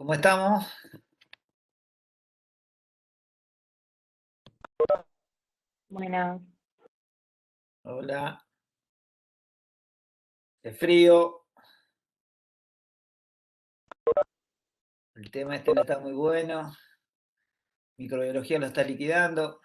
¿Cómo estamos? Bueno, Hola. De frío. El tema este no está muy bueno. Microbiología lo está liquidando.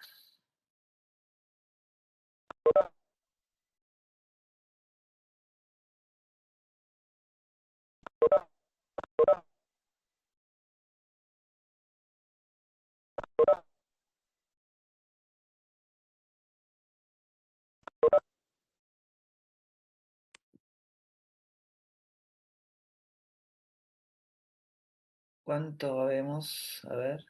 ¿Cuánto vemos? A ver.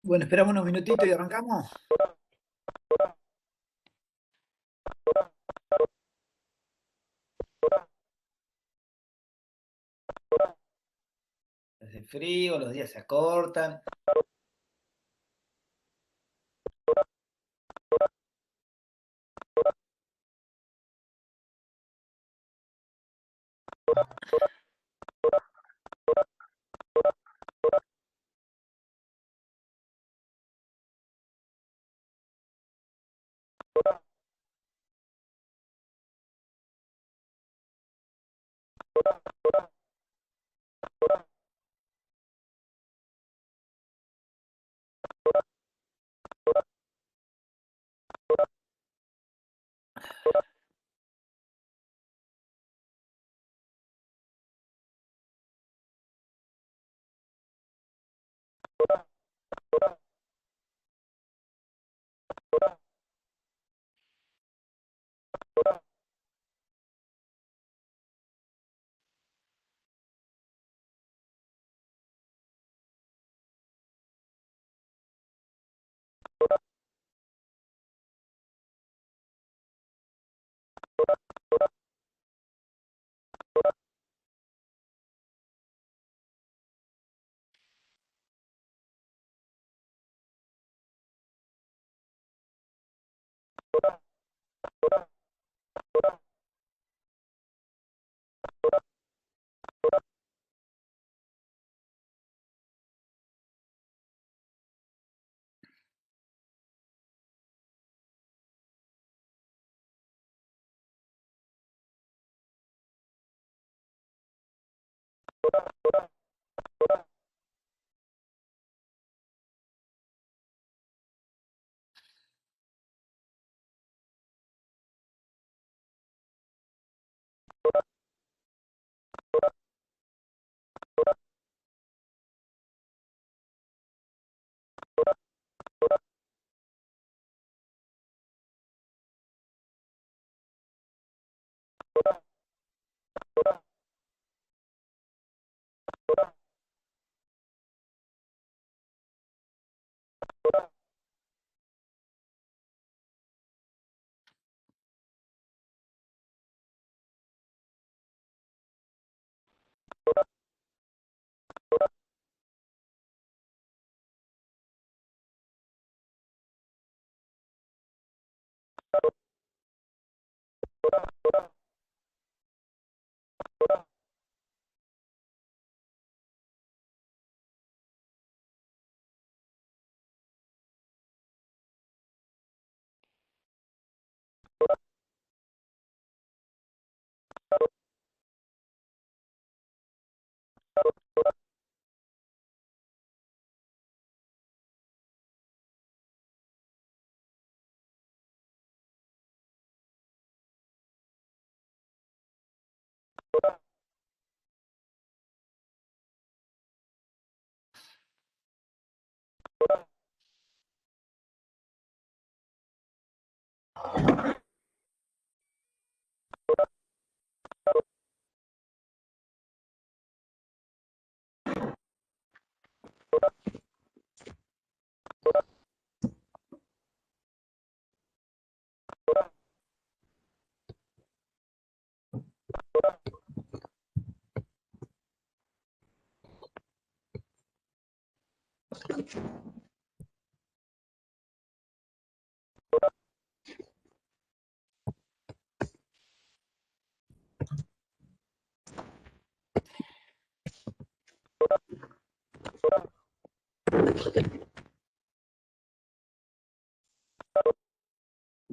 Bueno, esperamos unos minutitos y arrancamos. Hace frío, los días se acortan.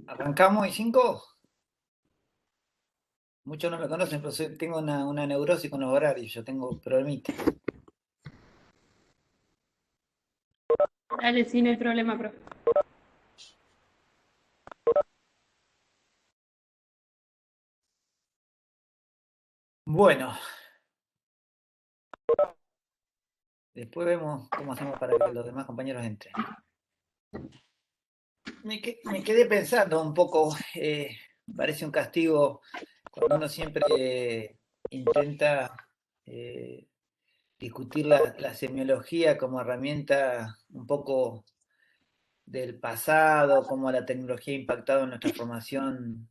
¿Arrancamos y 5? Muchos no me conocen, pero tengo una neurosis con los horarios, yo tengo problemitas. Dale, sí, no hay problema, profe. Bueno, después vemos cómo hacemos para que los demás compañeros entren. Me quedé pensando un poco, parece un castigo cuando uno siempre intenta discutir la semiología como herramienta un poco del pasado, cómo la tecnología ha impactado en nuestra formación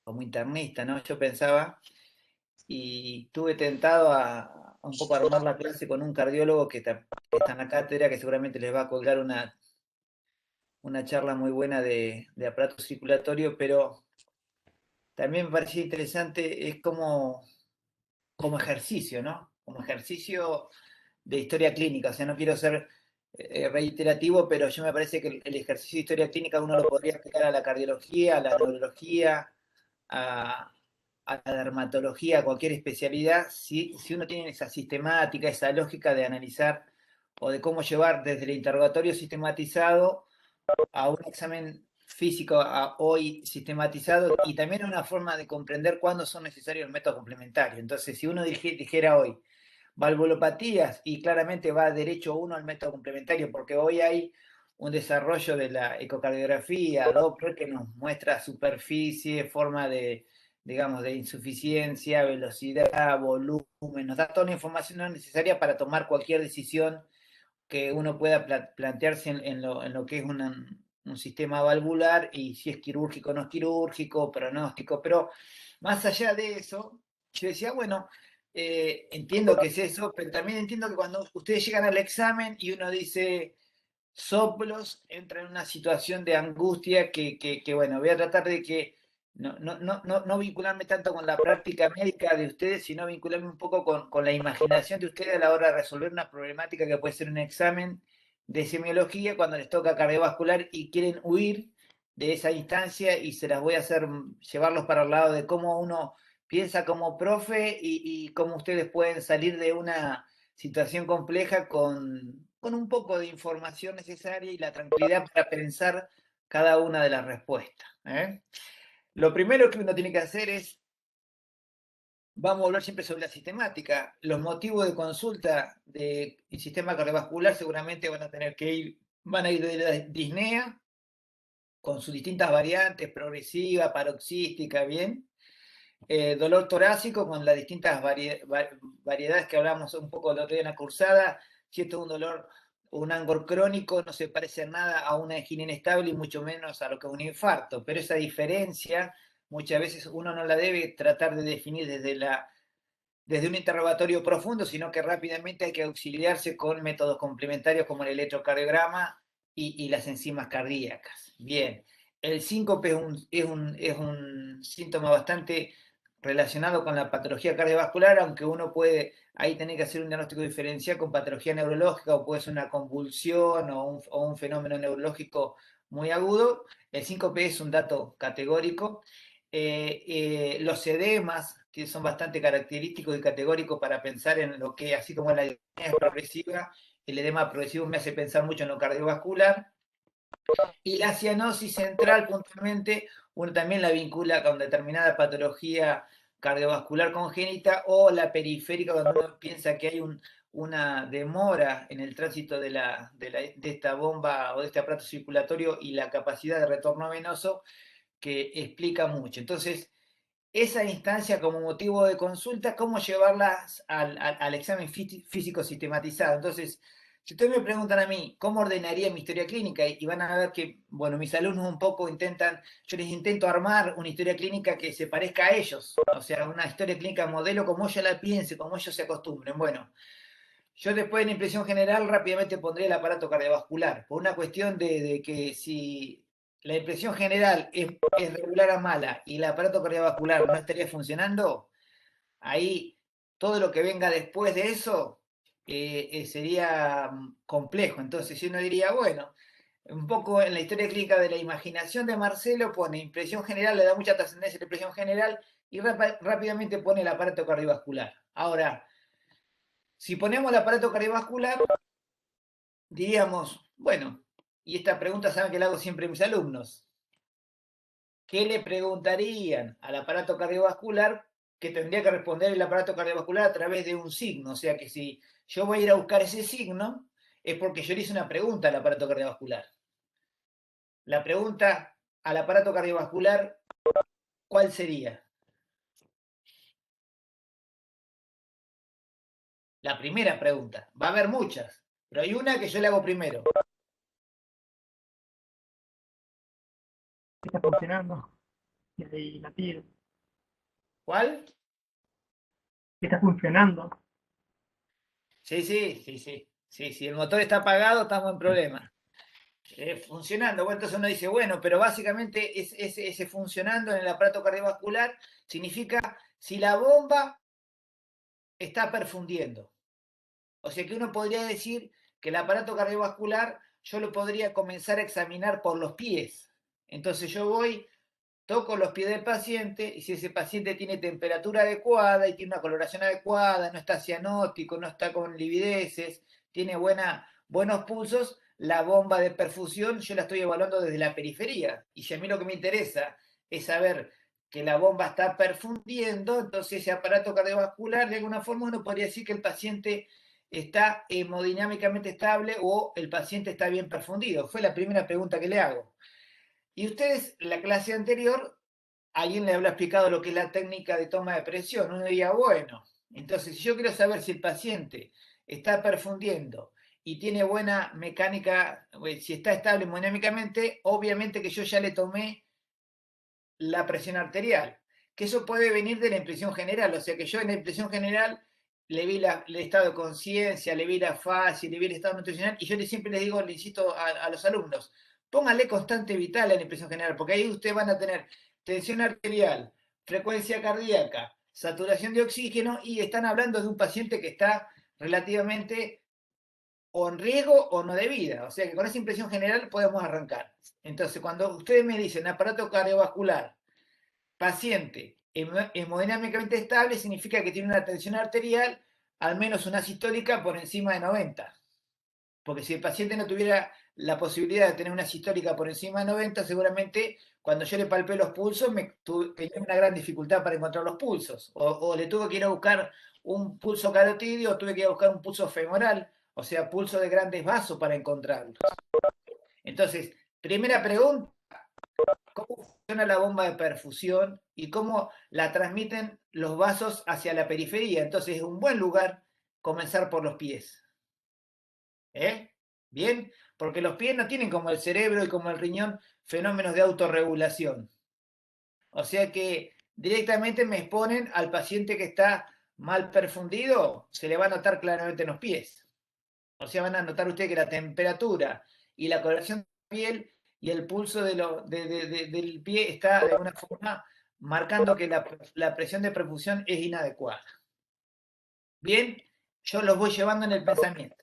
como internista, ¿no? Yo pensaba y estuve tentado a un poco armar la clase con un cardiólogo que está en la cátedra, que seguramente les va a colgar una charla muy buena de aparato circulatorio, pero también me parecía interesante, es como ejercicio, ¿no? Como ejercicio de historia clínica, o sea, no quiero ser reiterativo, pero yo me parece que el ejercicio de historia clínica uno lo podría aplicar a la cardiología, a la neurología, a la dermatología, a cualquier especialidad, si uno tiene esa sistemática, esa lógica de analizar o de cómo llevar desde el interrogatorio sistematizado a un examen físico hoy sistematizado y también una forma de comprender cuándo son necesarios los métodos complementarios. Entonces, si uno dijera hoy valvulopatías y claramente va derecho uno al método complementario, porque hoy hay un desarrollo de la ecocardiografía, Doppler, que nos muestra superficie, forma de, digamos, de insuficiencia, velocidad, volumen, nos da toda la información necesaria para tomar cualquier decisión que uno pueda plantearse en lo que es un sistema valvular y si es quirúrgico o no es quirúrgico, pronóstico, pero más allá de eso, yo decía, bueno, entiendo que es eso, pero también entiendo que cuando ustedes llegan al examen y uno dice soplos, entra en una situación de angustia que bueno, voy a tratar de que no vincularme tanto con la práctica médica de ustedes, sino vincularme un poco con la imaginación de ustedes a la hora de resolver una problemática que puede ser un examen de semiología cuando les toca cardiovascular y quieren huir de esa instancia y se las voy a hacer llevarlos para el lado de cómo uno piensa como profe y cómo ustedes pueden salir de una situación compleja con un poco de información necesaria y la tranquilidad para pensar cada una de las respuestas. Lo primero que uno tiene que hacer es, vamos a hablar siempre sobre la sistemática, los motivos de consulta del sistema cardiovascular seguramente van a ir de la disnea, con sus distintas variantes, progresiva, paroxística, bien, dolor torácico con las distintas variedades que hablamos un poco el otro día en la cursada, si esto es un dolor, un angor crónico, no se parece en nada a una angina inestable y mucho menos a lo que es un infarto, pero esa diferencia muchas veces uno no la debe tratar de definir desde un interrogatorio profundo, sino que rápidamente hay que auxiliarse con métodos complementarios como el electrocardiograma y las enzimas cardíacas. Bien, el síncope es un síntoma bastante relacionado con la patología cardiovascular, aunque uno puede ahí tener que hacer un diagnóstico diferencial con patología neurológica o puede ser una convulsión o un fenómeno neurológico muy agudo. El síncope es un dato categórico. Los edemas, que son bastante característicos y categóricos para pensar en lo que, así como la disnea es progresiva, el edema progresivo me hace pensar mucho en lo cardiovascular. Y la cianosis central, puntualmente, uno también la vincula con determinada patología cardiovascular congénita o la periférica, cuando uno piensa que hay una demora en el tránsito de esta bomba o de este aparato circulatorio y la capacidad de retorno venoso que explica mucho. Entonces, esa instancia como motivo de consulta, cómo llevarlas al examen físico sistematizado. Entonces, si ustedes me preguntan a mí cómo ordenaría mi historia clínica y van a ver que, bueno, mis alumnos un poco yo les intento armar una historia clínica que se parezca a ellos, o sea, una historia clínica modelo como ellos la piensen, como ellos se acostumbren. Bueno, Yo después en la impresión general rápidamente pondré el aparato cardiovascular, por una cuestión de que si la impresión general es regular a mala y el aparato cardiovascular no estaría funcionando, ahí todo lo que venga después de eso sería complejo. Entonces, si uno diría, bueno, un poco en la historia clínica de la imaginación de Marcelo, pone impresión general, le da mucha trascendencia a la impresión general y rápidamente pone el aparato cardiovascular. Ahora, si ponemos el aparato cardiovascular, diríamos, bueno, y esta pregunta saben que la hago siempre a mis alumnos, ¿qué le preguntarían al aparato cardiovascular que tendría que responder el aparato cardiovascular a través de un signo? O sea que si yo voy a ir a buscar ese signo, es porque yo le hice una pregunta al aparato cardiovascular. La pregunta al aparato cardiovascular, ¿cuál sería? La primera pregunta. Va a haber muchas, pero hay una que yo le hago primero. Está funcionando. Y ahí la tiro. ¿Cuál? Está funcionando. Sí, sí, sí, sí. Sí, si el motor está apagado, estamos en problemas. Funcionando, bueno, entonces uno dice, bueno, pero básicamente ese funcionando en el aparato cardiovascular significa si la bomba está perfundiendo. O sea que uno podría decir que el aparato cardiovascular yo lo podría comenzar a examinar por los pies. Entonces yo voy, toco los pies del paciente y si ese paciente tiene temperatura adecuada y tiene una coloración adecuada, no está cianótico, no está con livideces, tiene buenos pulsos, la bomba de perfusión yo la estoy evaluando desde la periferia. Y si a mí lo que me interesa es saber que la bomba está perfundiendo, entonces ese aparato cardiovascular, de alguna forma uno podría decir que el paciente está hemodinámicamente estable o el paciente está bien perfundido. Fue la primera pregunta que le hago. Y ustedes, en la clase anterior, alguien le habrá explicado lo que es la técnica de toma de presión. Uno diría, bueno, entonces si yo quiero saber si el paciente está perfundiendo y tiene buena mecánica, si está estable hemodinámicamente, obviamente que yo ya le tomé la presión arterial, que eso puede venir de la impresión general, o sea que yo en la impresión general le vi el estado de conciencia, le vi la fase, le vi el estado nutricional, y yo siempre les digo, le insisto a los alumnos, pónganle constante vital a la impresión general, porque ahí ustedes van a tener tensión arterial, frecuencia cardíaca, saturación de oxígeno, y están hablando de un paciente que está relativamente o en riesgo o no de vida. O sea que con esa impresión general podemos arrancar. Entonces, cuando ustedes me dicen aparato cardiovascular, paciente hemodinámicamente estable, significa que tiene una tensión arterial, al menos una sistólica por encima de 90. Porque si el paciente no tuviera la posibilidad de tener una sistólica por encima de 90, seguramente cuando yo le palpé los pulsos tenía una gran dificultad para encontrar los pulsos. O le tuve que ir a buscar un pulso carotidio o tuve que ir a buscar un pulso femoral, o sea, pulso de grandes vasos para encontrarlos. Entonces, primera pregunta, ¿cómo funciona la bomba de perfusión y cómo la transmiten los vasos hacia la periferia? Entonces es un buen lugar comenzar por los pies. ¿Eh? ¿Bien? Porque los pies no tienen como el cerebro y como el riñón fenómenos de autorregulación. O sea que directamente me exponen al paciente que está mal perfundido, se le va a notar claramente en los pies. O sea, van a notar ustedes que la temperatura y la coloración de la piel y el pulso del pie está de alguna forma marcando que la presión de perfusión es inadecuada. Bien, yo los voy llevando en el pensamiento.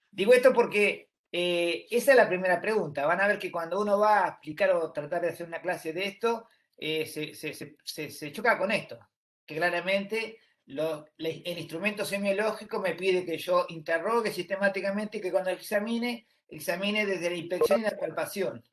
Digo esto porque esa es la primera pregunta. Van a ver que cuando uno va a explicar o tratar de hacer una clase de esto, se choca con esto, que claramente el instrumento semiológico me pide que yo interrogue sistemáticamente y que cuando examine desde la inspección y la palpación.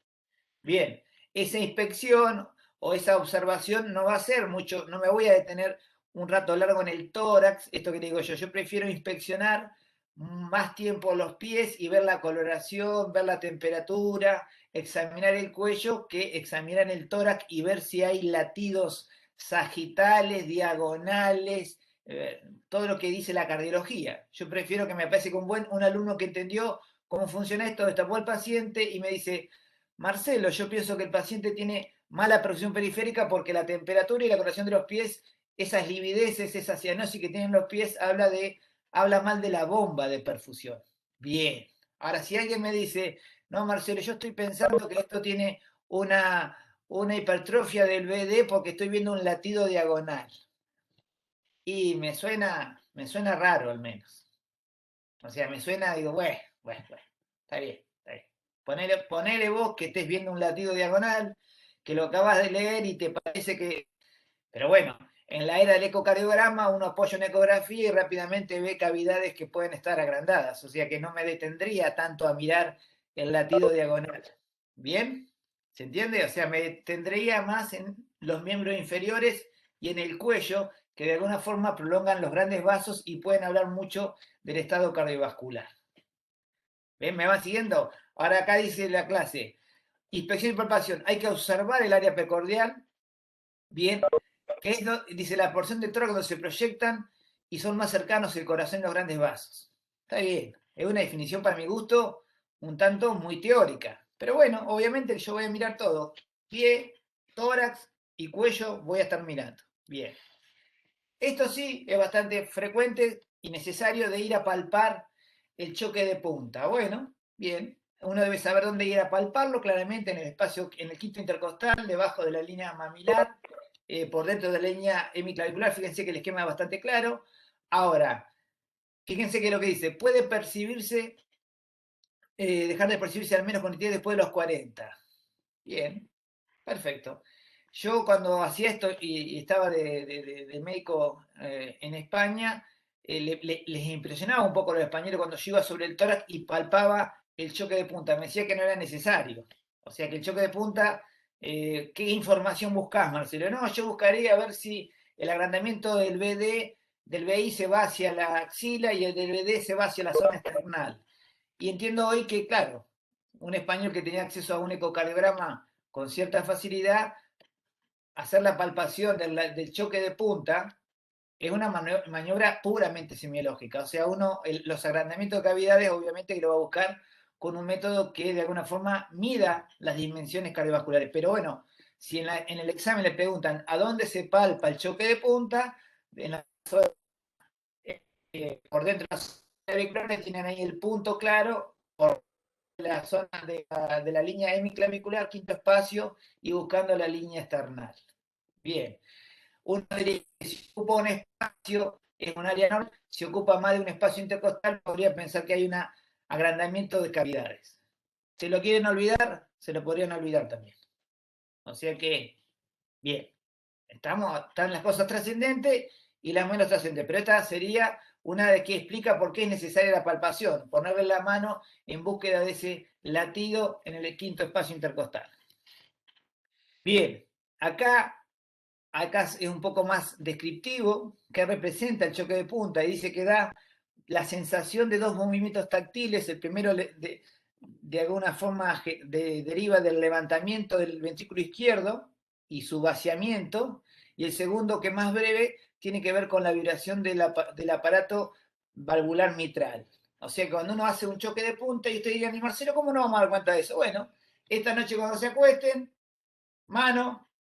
Bien, esa inspección o esa observación no va a ser mucho, no me voy a detener un rato largo en el tórax, esto que digo yo prefiero inspeccionar más tiempo los pies y ver la coloración, ver la temperatura, examinar el cuello, que examinar el tórax y ver si hay latidos sagitales, diagonales, todo lo que dice la cardiología. Yo prefiero que me aparezca un alumno que entendió cómo funciona esto, destapó al paciente y me dice, Marcelo, yo pienso que el paciente tiene mala perfusión periférica porque la temperatura y la coloración de los pies, esas livideces, esa cianosis que tienen los pies, habla de habla mal de la bomba de perfusión. Bien. Ahora, si alguien me dice, no, Marcelo, yo estoy pensando que esto tiene una hipertrofia del BD porque estoy viendo un latido diagonal. Y me suena raro al menos. O sea, me suena, digo, bueno, está bien, está bien. Ponele vos que estés viendo un latido diagonal, que lo acabas de leer y te parece que... Pero bueno, en la era del ecocardiograma uno apoya una ecografía y rápidamente ve cavidades que pueden estar agrandadas, o sea que no me detendría tanto a mirar el latido diagonal. ¿Bien? ¿Se entiende? O sea, me detendría más en los miembros inferiores y en el cuello, que de alguna forma prolongan los grandes vasos y pueden hablar mucho del estado cardiovascular. ¿Ven? ¿Me van siguiendo? Ahora acá dice la clase, inspección y palpación, hay que observar el área precordial, bien, que es, dice, la porción de tórax donde se proyectan y son más cercanos el corazón y los grandes vasos. Está bien, es una definición para mi gusto un tanto muy teórica, pero bueno, obviamente yo voy a mirar todo, pie, tórax y cuello voy a estar mirando. Bien. Esto sí es bastante frecuente y necesario de ir a palpar el choque de punta. Bueno, bien, uno debe saber dónde ir a palparlo, claramente en el espacio, en el quinto intercostal, debajo de la línea mamilar, por dentro de la línea hemiclavicular. Fíjense que el esquema es bastante claro. Ahora, fíjense que lo que dice, puede percibirse, dejar de percibirse al menos con nitidez después de los 40. Bien, perfecto. Yo cuando hacía esto y estaba de médico en España, les impresionaba un poco a los españoles cuando yo iba sobre el tórax y palpaba el choque de punta. Me decía que no era necesario. O sea que el choque de punta, ¿qué información buscás, Marcelo? No, yo buscaría ver si el agrandamiento del BD, del BI se va hacia la axila y el del BD se va hacia la zona esternal. Y entiendo hoy que, claro, un español que tenía acceso a un ecocardiograma con cierta facilidad, hacer la palpación del choque de punta es una maniobra puramente semiológica. O sea, los agrandamientos de cavidades obviamente que lo va a buscar con un método que de alguna forma mida las dimensiones cardiovasculares. Pero bueno, si en el examen le preguntan a dónde se palpa el choque de punta, en la, por dentro de las tienen ahí el punto claro, por la zona de la línea hemiclavicular, quinto espacio, y buscando la línea esternal. Bien, uno diría que si ocupa un espacio en un área normal, si ocupa más de un espacio intercostal, podría pensar que hay un agrandamiento de cavidades. ¿Se lo quieren olvidar? Se lo podrían olvidar también. O sea que, bien, están las cosas trascendentes y las menos trascendentes, pero esta sería una de que explica por qué es necesaria la palpación, ponerle la mano en búsqueda de ese latido en el quinto espacio intercostal. Bien, acá es un poco más descriptivo, que representa el choque de punta y dice que da la sensación de dos movimientos táctiles. El primero de alguna forma deriva del levantamiento del ventrículo izquierdo y su vaciamiento, y el segundo, que es más breve, tiene que ver con la vibración del aparato valvular mitral. O sea que cuando uno hace un choque de punta y usted diga, ni Marcelo, ¿cómo no vamos a dar cuenta de eso? Bueno, esta noche cuando se acuesten, mano,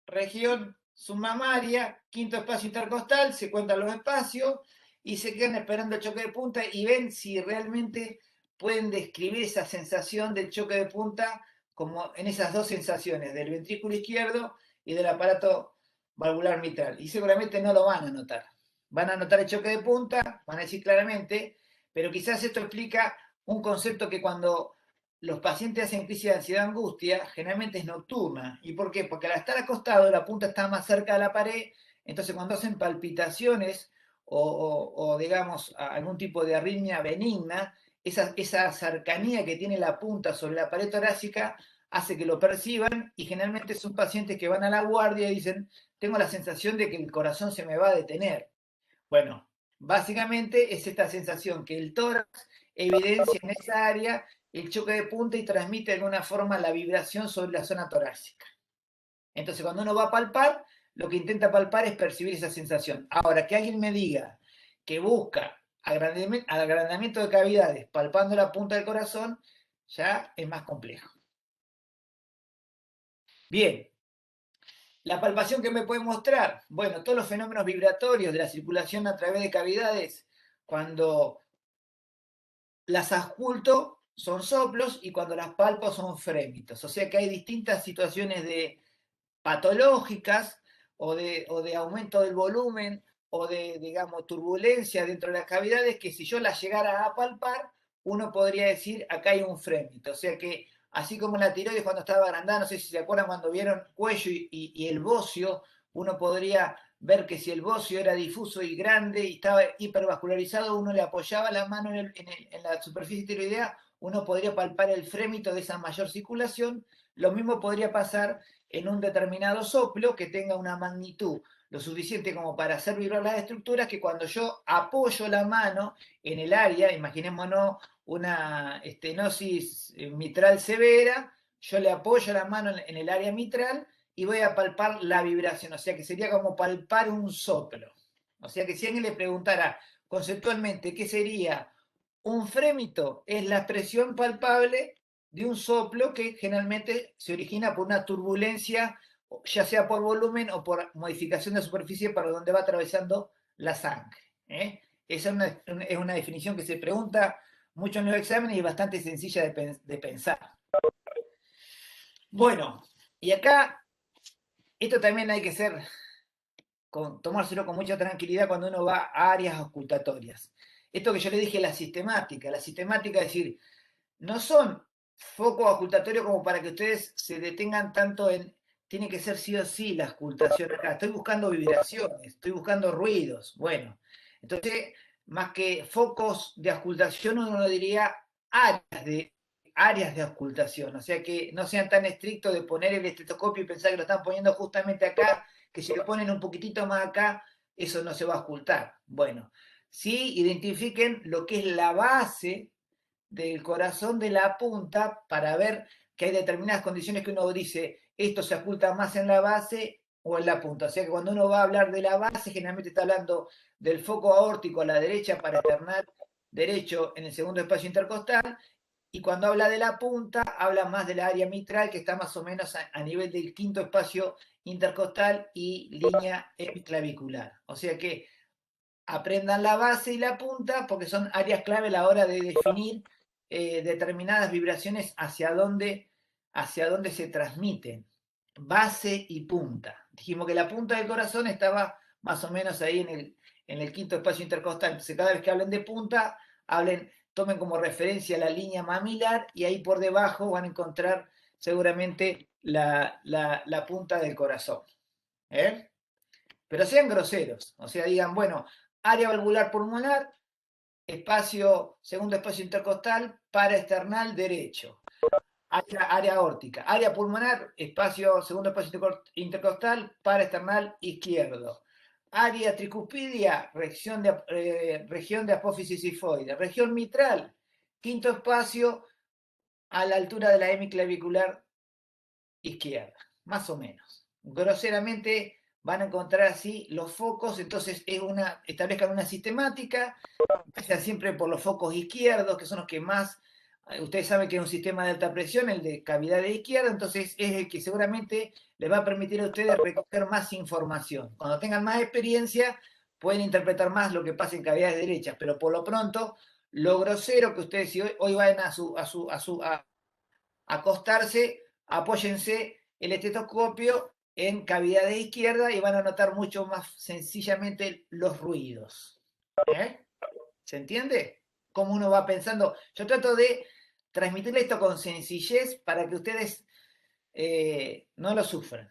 región submamaria, quinto espacio intercostal, se cuentan los espacios y se quedan esperando el choque de punta y ven si realmente pueden describir esa sensación del choque de punta como en esas dos sensaciones, del ventrículo izquierdo y del aparato valvular mitral. Y seguramente no lo van a notar. Van a notar el choque de punta, van a decir claramente, pero quizás esto explica un concepto que cuando los pacientes hacen crisis de ansiedad angustia, generalmente es nocturna. ¿Y por qué? Porque al estar acostado, la punta está más cerca de la pared, entonces cuando hacen palpitaciones o digamos, algún tipo de arritmia benigna, esa cercanía que tiene la punta sobre la pared torácica hace que lo perciban y generalmente son pacientes que van a la guardia y dicen, tengo la sensación de que el corazón se me va a detener. Bueno, básicamente es esta sensación que el tórax evidencia en esa área el choque de punta y transmite de alguna forma la vibración sobre la zona torácica. Entonces, cuando uno va a palpar, lo que intenta palpar es percibir esa sensación. Ahora, que alguien me diga que busca agrandamiento de cavidades palpando la punta del corazón, ya es más complejo. Bien, la palpación que me puede mostrar, bueno, todos los fenómenos vibratorios de la circulación a través de cavidades cuando las ausculto son soplos y cuando las palpo son frémitos. O sea que hay distintas situaciones patológicas o de aumento del volumen o de, digamos, turbulencia dentro de las cavidades que si yo las llegara a palpar, uno podría decir, acá hay un frémito. O sea que, así como la tiroides cuando estaba agrandada, no sé si se acuerdan cuando vieron cuello y el bocio, uno podría ver que si el bocio era difuso y grande y estaba hipervascularizado, uno le apoyaba la mano en la superficie tiroidea, uno podría palpar el frémito de esa mayor circulación. Lo mismo podría pasar en un determinado soplo que tenga una magnitud lo suficiente como para hacer vibrar las estructuras, que cuando yo apoyo la mano en el área, imaginémonos una estenosis mitral severa, yo le apoyo la mano en el área mitral y voy a palpar la vibración, o sea que sería como palpar un soplo. O sea que si alguien le preguntara conceptualmente qué sería un frémito, es la expresión palpable de un soplo que generalmente se origina por una turbulencia, ya sea por volumen o por modificación de superficie para donde va atravesando la sangre. Esa es una definición que se pregunta mucho en los exámenes y bastante sencilla de pensar. Bueno, y acá, esto también hay que tomárselo con mucha tranquilidad cuando uno va a áreas ocultatorias. Esto que yo le dije, la sistemática es decir, no son focos ocultatorios como para que ustedes se detengan tanto en, tiene que ser sí o sí la ocultación acá. Estoy buscando vibraciones, estoy buscando ruidos. Bueno, entonces, más que focos de ocultación, uno diría áreas de ocultación. O sea, que no sean tan estrictos de poner el estetoscopio y pensar que lo están poniendo justamente acá, que si lo ponen un poquitito más acá, eso no se va a ocultar. Bueno, sí identifiquen lo que es la base del corazón de la punta para ver que hay determinadas condiciones que uno dice, esto se oculta más en la base o en la punta. O sea que cuando uno va a hablar de la base, generalmente está hablando del foco aórtico a la derecha para esternal derecho en el segundo espacio intercostal, y cuando habla de la punta, habla más de la área mitral, que está más o menos a nivel del quinto espacio intercostal y línea epiclavicular. O sea que aprendan la base y la punta porque son áreas clave a la hora de definir determinadas vibraciones hacia dónde se transmiten. Base y punta. Dijimos que la punta del corazón estaba más o menos ahí en el quinto espacio intercostal. Entonces, cada vez que hablen de punta, tomen como referencia la línea mamilar y ahí por debajo van a encontrar seguramente la punta del corazón. ¿Eh? Pero sean groseros, o sea, digan, bueno, área valvular pulmonar, segundo espacio intercostal, paraesternal derecho. Área aórtica, área pulmonar, segundo espacio intercostal, paraesternal izquierdo. Área tricuspidia, región de apófisis sifoide. Región mitral, quinto espacio a la altura de la hemiclavicular izquierda, más o menos. Groseramente van a encontrar así los focos, entonces establezcan una sistemática, vayan siempre por los focos izquierdos, que son los que más, ustedes saben que es un sistema de alta presión, el de cavidad de izquierda, entonces es el que seguramente les va a permitir a ustedes recoger más información. Cuando tengan más experiencia, pueden interpretar más lo que pasa en cavidades derechas, pero por lo pronto, lo grosero que ustedes, si hoy van a acostarse, apóyense el estetoscopio en cavidad de izquierda y van a notar mucho más sencillamente los ruidos. ¿Se entiende? Cómo uno va pensando. Yo trato de transmitirle esto con sencillez para que ustedes no lo sufran.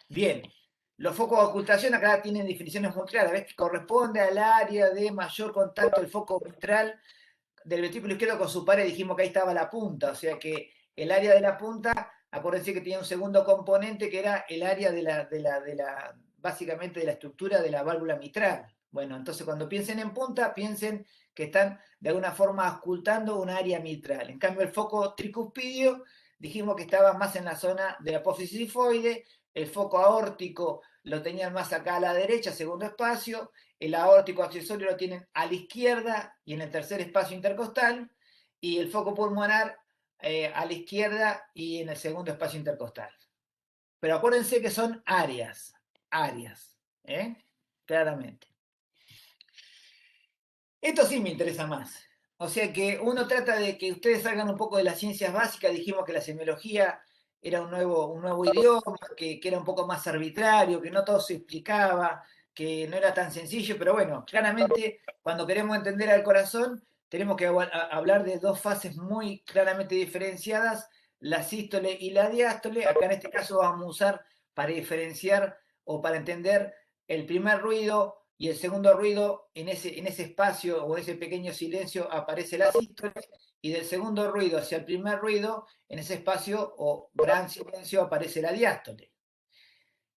Bien, los focos de ocultación acá tienen definiciones muy claras. ¿Ves? Que corresponde al área de mayor contacto del foco mitral del ventrículo izquierdo con su pared. Dijimos que ahí estaba la punta, o sea que el área de la punta, acuérdense que tenía un segundo componente que era el área básicamente de la estructura de la válvula mitral. Bueno, entonces cuando piensen en punta, piensen que están de alguna forma ocultando un área mitral. En cambio, el foco tricuspidio, dijimos que estaba más en la zona de la apófisis sifoide, el foco aórtico lo tenían más acá a la derecha, segundo espacio, el aórtico accesorio lo tienen a la izquierda y en el tercer espacio intercostal, y el foco pulmonar a la izquierda y en el segundo espacio intercostal. Pero acuérdense que son áreas, claramente. Esto sí me interesa más. O sea que uno trata de que ustedes salgan un poco de las ciencias básicas. Dijimos que la semiología era un nuevo idioma, que era un poco más arbitrario, que no todo se explicaba, que no era tan sencillo, pero bueno, claramente cuando queremos entender al corazón, tenemos que hablar de dos fases muy claramente diferenciadas, la sístole y la diástole. Acá en este caso vamos a usar para diferenciar o para entender el primer ruido y el segundo ruido, en ese espacio o ese pequeño silencio aparece la sístole, y del segundo ruido hacia el primer ruido, en ese espacio o gran silencio aparece la diástole.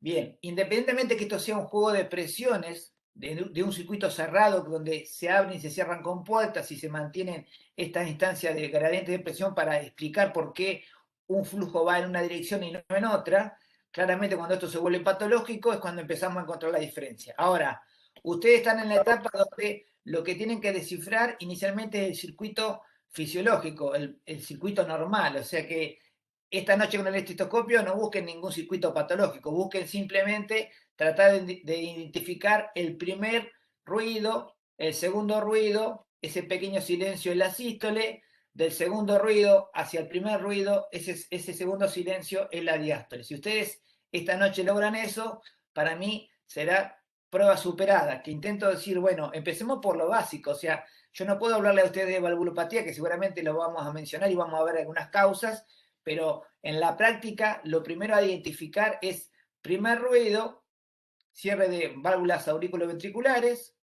Bien, independientemente que esto sea un juego de presiones, de un circuito cerrado donde se abren y se cierran compuertas y se mantienen estas instancias de gradiente de presión para explicar por qué un flujo va en una dirección y no en otra, claramente cuando esto se vuelve patológico es cuando empezamos a encontrar la diferencia. Ahora, ustedes están en la etapa donde lo que tienen que descifrar inicialmente es el circuito fisiológico, el circuito normal, o sea que esta noche con el estetoscopio no busquen ningún circuito patológico, busquen simplemente tratar de identificar el primer ruido, el segundo ruido, ese pequeño silencio en la sístole, del segundo ruido hacia el primer ruido, ese segundo silencio en la diástole. Si ustedes esta noche logran eso, para mí será prueba superada, que intento decir, bueno, empecemos por lo básico, o sea, yo no puedo hablarle a ustedes de valvulopatía, que seguramente lo vamos a mencionar y vamos a ver algunas causas, pero en la práctica lo primero a identificar es primer ruido, cierre de válvulas auriculoventriculares,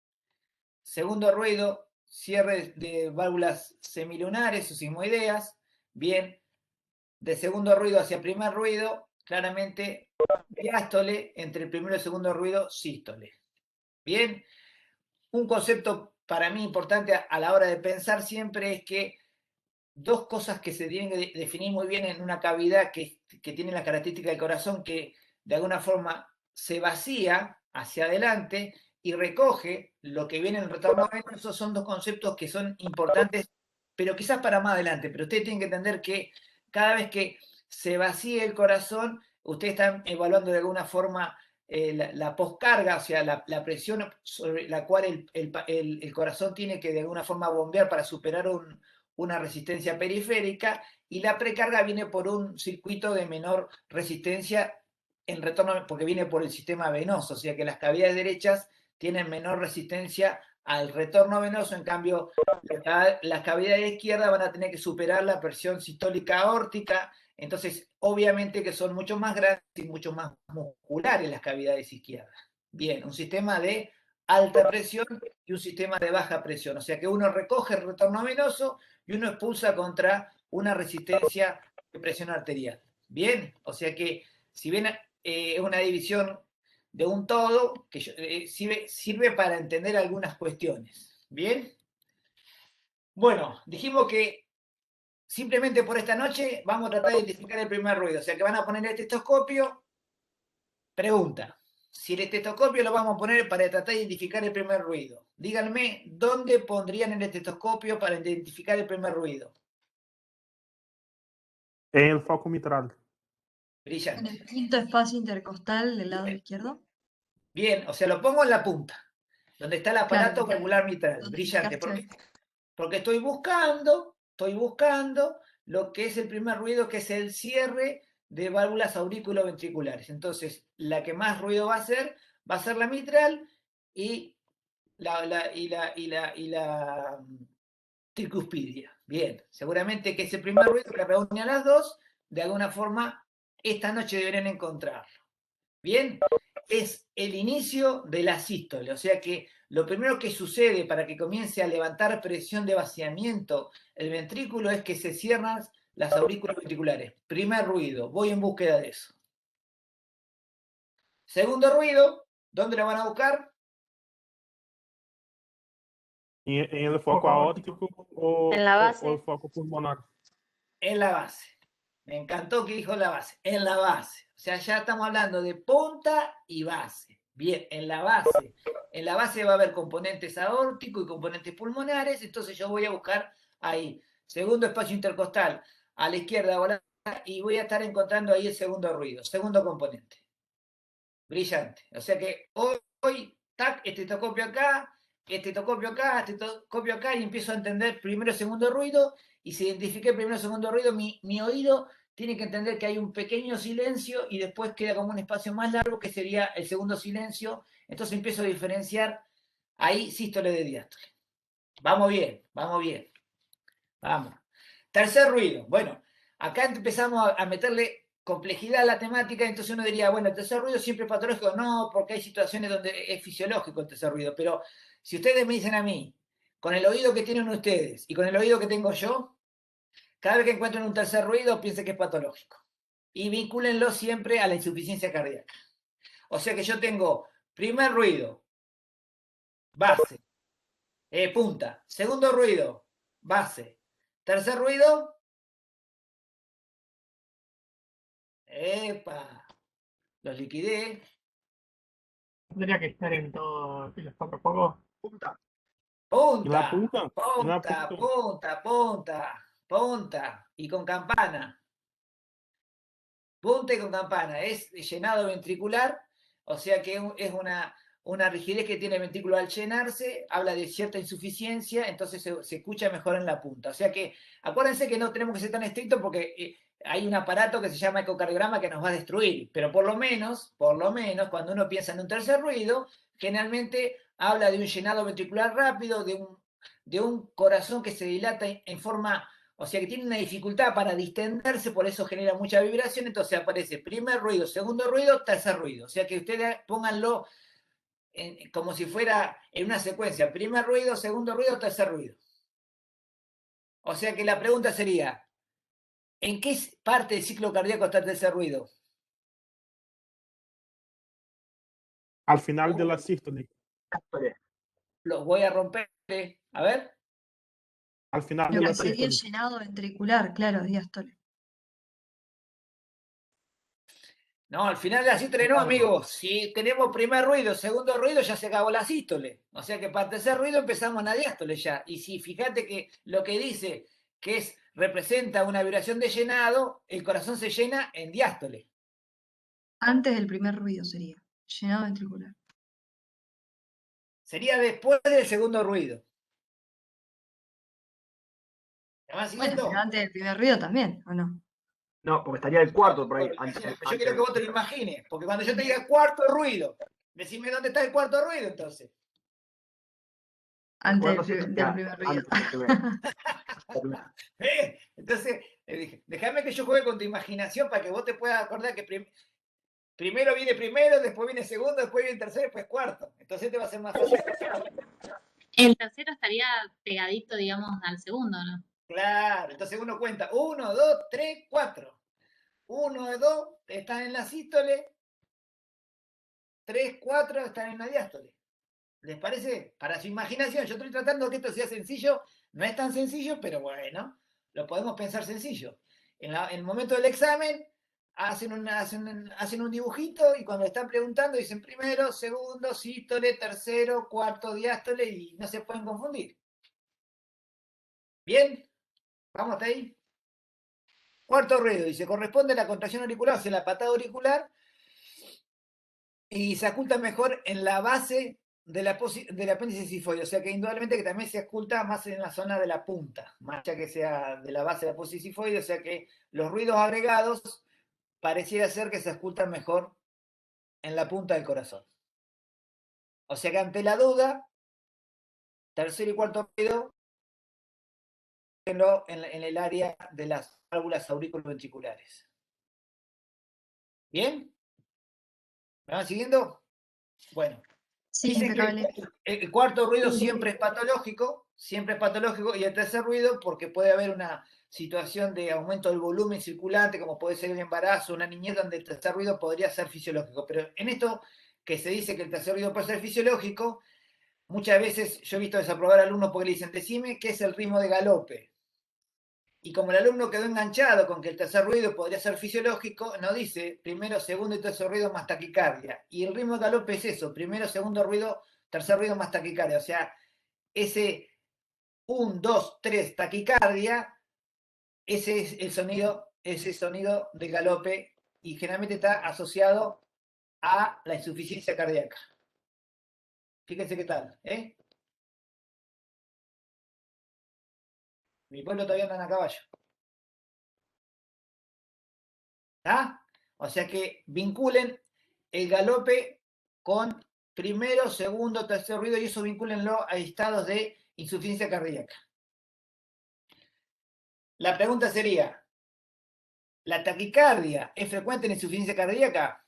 segundo ruido, cierre de válvulas semilunares o sigmoideas, bien, de segundo ruido hacia primer ruido, claramente diástole, entre el primero y el segundo ruido, sístole. Bien, un concepto para mí importante a la hora de pensar siempre es que dos cosas que se tienen que definir muy bien en una cavidad que tiene la característica del corazón, que de alguna forma se vacía hacia adelante y recoge lo que viene en el retorno venoso, son dos conceptos que son importantes, pero quizás para más adelante. Pero ustedes tienen que entender que cada vez que se vacíe el corazón, ustedes están evaluando de alguna forma la poscarga, o sea, la presión sobre la cual el corazón tiene que de alguna forma bombear para superar una resistencia periférica, y la precarga viene por un circuito de menor resistencia en retorno, porque viene por el sistema venoso, o sea que las cavidades derechas tienen menor resistencia al retorno venoso, en cambio las cavidades izquierdas van a tener que superar la presión sistólica aórtica, entonces obviamente que son mucho más grandes y mucho más musculares las cavidades izquierdas. Bien, un sistema de alta presión y un sistema de baja presión, o sea que uno recoge el retorno venoso y uno expulsa contra una resistencia de presión arterial. Bien, o sea que si bien es una división de un todo, que sirve para entender algunas cuestiones. Bien, bueno, dijimos que simplemente por esta noche vamos a tratar de identificar el primer ruido, o sea que van a poner el estetoscopio. Pregunta, si el estetoscopio lo vamos a poner para tratar de identificar el primer ruido, díganme dónde pondrían el estetoscopio para identificar el primer ruido. En el foco mitral. Brillante. En el quinto espacio intercostal del lado Bien. izquierdo. Bien, o sea, lo pongo en la punta, donde está el aparato Claro, valvular mitral. donde Brillante. indicaste. Porque estoy buscando lo que es el primer ruido, que es el cierre de válvulas auriculoventriculares. Entonces, la que más ruido va a ser la mitral y la tricuspidia. Bien, seguramente que ese primer ruido que reúne a las dos, de alguna forma, esta noche deberían encontrarlo. Bien, es el inicio de la sístole, o sea que lo primero que sucede para que comience a levantar presión de vaciamiento el ventrículo es que se cierran las aurículas ventriculares. Primer ruido, voy en búsqueda de eso. Segundo ruido, ¿dónde lo van a buscar? En el foco Foco aórtico o En la base. o el foco pulmonar. En la base. Me encantó que dijo la base, en la base. O sea, ya estamos hablando de punta y base. Bien, en la base. En la base va a haber componentes aórticos y componentes pulmonares, entonces yo voy a buscar ahí. Segundo espacio intercostal, a la izquierda o y voy a estar encontrando ahí el segundo ruido, segundo componente. Brillante. O sea que hoy tac, estetoscopio acá, estetoscopio acá, estetoscopio acá, y empiezo a entender primero, segundo ruido, y si identifiqué primero, segundo ruido, mi oído tiene que entender que hay un pequeño silencio y después queda como un espacio más largo que sería el segundo silencio. Entonces empiezo a diferenciar ahí sístole de diástole. Vamos bien, vamos bien. Vamos. Tercer ruido. Bueno, acá empezamos a meterle complejidad a la temática, entonces uno diría, bueno, el tercer ruido siempre es patológico. No, porque hay situaciones donde es fisiológico el tercer ruido. Pero si ustedes me dicen a mí, con el oído que tienen ustedes y con el oído que tengo yo, cada vez que encuentren un tercer ruido, piensen que es patológico. Y vincúlenlo siempre a la insuficiencia cardíaca. O sea que yo tengo primer ruido, base, punta. Segundo ruido, base. Tercer ruido, epa, los liquidé. Tendría que estar en todo los cuatro focos. Punta. ¿Y Punta, la punta? ¿Y la punta, punta? punta, punta, punta. Y con campana. Punta y con campana. Es llenado ventricular, o sea que es una rigidez que tiene el ventrículo al llenarse, habla de cierta insuficiencia, entonces se escucha mejor en la punta. O sea que acuérdense que no tenemos que ser tan estrictos porque hay un aparato que se llama ecocardiograma que nos va a destruir, pero por lo menos, cuando uno piensa en un tercer ruido, generalmente habla de un llenado ventricular rápido, de un corazón que se dilata en forma, o sea que tiene una dificultad para distenderse, por eso genera mucha vibración, entonces aparece primer ruido, segundo ruido, tercer ruido. O sea que ustedes pónganlo como si fuera en una secuencia, primer ruido, segundo ruido, tercer ruido. O sea que la pregunta sería, ¿en qué parte del ciclo cardíaco está el tercer ruido? Al final de la sístole. Los voy a romper. A ver. Al final Lo de que la sería el sístole. llenado ventricular, claro, diástole. No, al final de la sístole no, amigos. Si tenemos primer ruido, segundo ruido, ya se acabó la sístole. O sea que para el tercer ruido empezamos en la diástole ya. Y si fíjate que lo que dice que representa una vibración de llenado, el corazón se llena en diástole. Antes del primer ruido sería. Llenado ventricular. Sería después del segundo ruido. ¿Me van Bueno, siguiendo? pero antes del primer ruido también, ¿o no? No, porque estaría el cuarto por ahí. Yo quiero que vos te lo imagines, porque cuando yo te diga cuarto ruido, decime dónde está el cuarto ruido entonces. Antes Cuarto del, siento del que primer ruido. antes del primer. Entonces, le dije, déjame que yo juegue con tu imaginación para que vos te puedas acordar que primero viene primero, después viene segundo, después viene tercero, después cuarto. Entonces te va a ser más fácil. El tercero estaría pegadito, digamos, al segundo, ¿no? Claro, entonces uno cuenta 1, 2, 3, 4. 1, 2 están en la sístole, 3, 4 están en la diástole. ¿Les parece? Para su imaginación, yo estoy tratando que esto sea sencillo, no es tan sencillo, pero bueno, lo podemos pensar sencillo. En el momento del examen, hacen un dibujito y cuando están preguntando dicen primero, segundo, sístole, tercero, cuarto, diástole y no se pueden confundir. ¿Bien? ¿Vamos hasta ahí? Cuarto ruido, dice, corresponde a la contracción auricular, o sea, la patada auricular, y se oculta mejor en la base del apéndice cifoide, o sea que indudablemente que también se oculta más en la zona de la punta, más allá que sea de la base del apéndice cifoide, o sea que los ruidos agregados pareciera ser que se ocultan mejor en la punta del corazón. O sea que ante la duda, tercer y cuarto ruido, en el área de las válvulas auriculoventriculares. ¿Bien? ¿Me van siguiendo? Bueno. Sí, Dicen que impecable. el cuarto ruido siempre es patológico, y el tercer ruido porque puede haber una situación de aumento del volumen circulante, como puede ser el embarazo, una niñez donde el tercer ruido podría ser fisiológico. Pero en esto que se dice que el tercer ruido puede ser fisiológico, muchas veces yo he visto desaprobar alumnos porque le dicen, decime qué es el ritmo de galope. Y como el alumno quedó enganchado con que el tercer ruido podría ser fisiológico, no dice primero, segundo y tercer ruido más taquicardia. Y el ritmo de galope es eso, primero, segundo ruido, tercer ruido más taquicardia. O sea, ese 1, 2, 3 taquicardia, ese es ese sonido de galope y generalmente está asociado a la insuficiencia cardíaca. Fíjense qué tal, ¿eh? Mi pueblo todavía andan a caballo. ¿Está? O sea que vinculen el galope con primero, segundo, tercer ruido y eso vincúlenlo a estados de insuficiencia cardíaca. La pregunta sería, ¿la taquicardia es frecuente en insuficiencia cardíaca?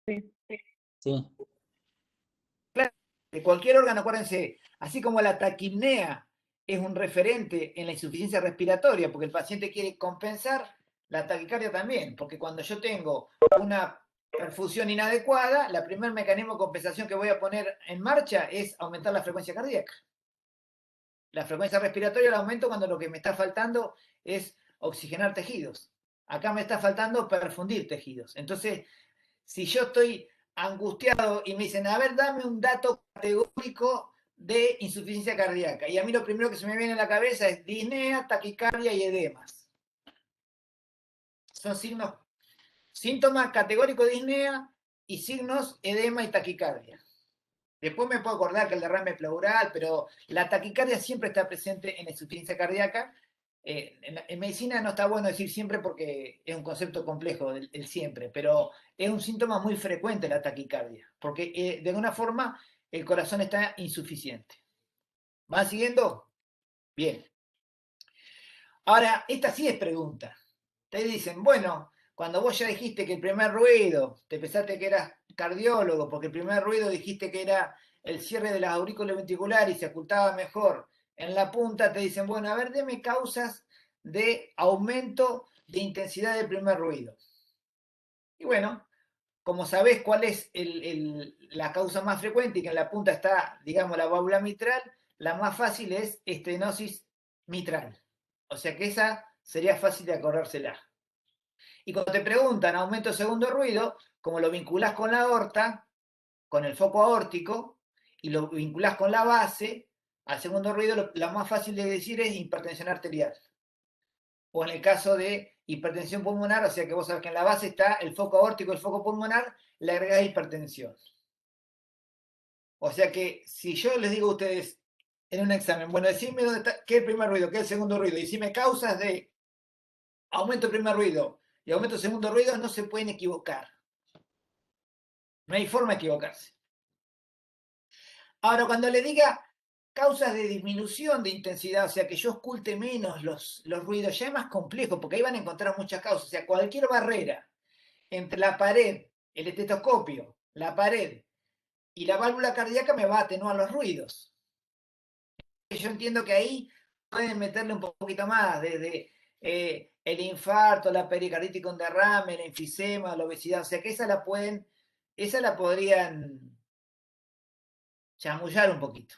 Sí. Claro, de cualquier órgano, acuérdense, así como la taquipnea es un referente en la insuficiencia respiratoria, porque el paciente quiere compensar, la taquicardia también, porque cuando yo tengo una perfusión inadecuada, el primer mecanismo de compensación que voy a poner en marcha es aumentar la frecuencia cardíaca. La frecuencia respiratoria la aumento cuando lo que me está faltando es oxigenar tejidos. Acá me está faltando perfundir tejidos. Entonces, si yo estoy angustiado y me dicen, a ver, dame un dato categórico de insuficiencia cardíaca. Y a mí lo primero que se me viene a la cabeza es disnea, taquicardia y edemas. Son signos, síntomas categóricos de disnea y signos edema y taquicardia. Después me puedo acordar que el derrame pleural, pero la taquicardia siempre está presente en la insuficiencia cardíaca. En medicina no está bueno decir siempre porque es un concepto complejo, el siempre, pero es un síntoma muy frecuente la taquicardia, porque de alguna forma el corazón está insuficiente. ¿Van siguiendo? Bien. Ahora, esta sí es pregunta. Te dicen, bueno, cuando vos ya dijiste que el primer ruido, te pensaste que eras cardiólogo, porque el primer ruido dijiste que era el cierre de las aurículas ventriculares y se ocultaba mejor en la punta, te dicen, bueno, a ver, deme causas de aumento de intensidad del primer ruido. Y bueno, como sabés cuál es la causa más frecuente y que en la punta está, digamos, la válvula mitral, la más fácil es estenosis mitral. O sea que esa sería fácil de acordársela. Y cuando te preguntan aumento de segundo ruido, como lo vinculás con la aorta, con el foco aórtico, y lo vinculás con la base, al segundo ruido lo más fácil de decir es hipertensión arterial. O en el caso de hipertensión pulmonar, o sea que vos sabés que en la base está el foco aórtico, el foco pulmonar, le agregás hipertensión. O sea que si yo les digo a ustedes en un examen, bueno, decime dónde está, qué es el primer ruido, qué es el segundo ruido, y decime causas de aumento del primer ruido y aumento del segundo ruido, no se pueden equivocar. No hay forma de equivocarse. Ahora, cuando le diga causas de disminución de intensidad, o sea, que yo oculte menos los ruidos, ya es más complejo, porque ahí van a encontrar muchas causas. O sea, cualquier barrera entre la pared, el estetoscopio, la pared y la válvula cardíaca me va a atenuar los ruidos. Yo entiendo que ahí pueden meterle un poquito más, desde el infarto, la pericarditis con derrame, el enfisema, la obesidad, o sea que esa la podrían chamullar un poquito.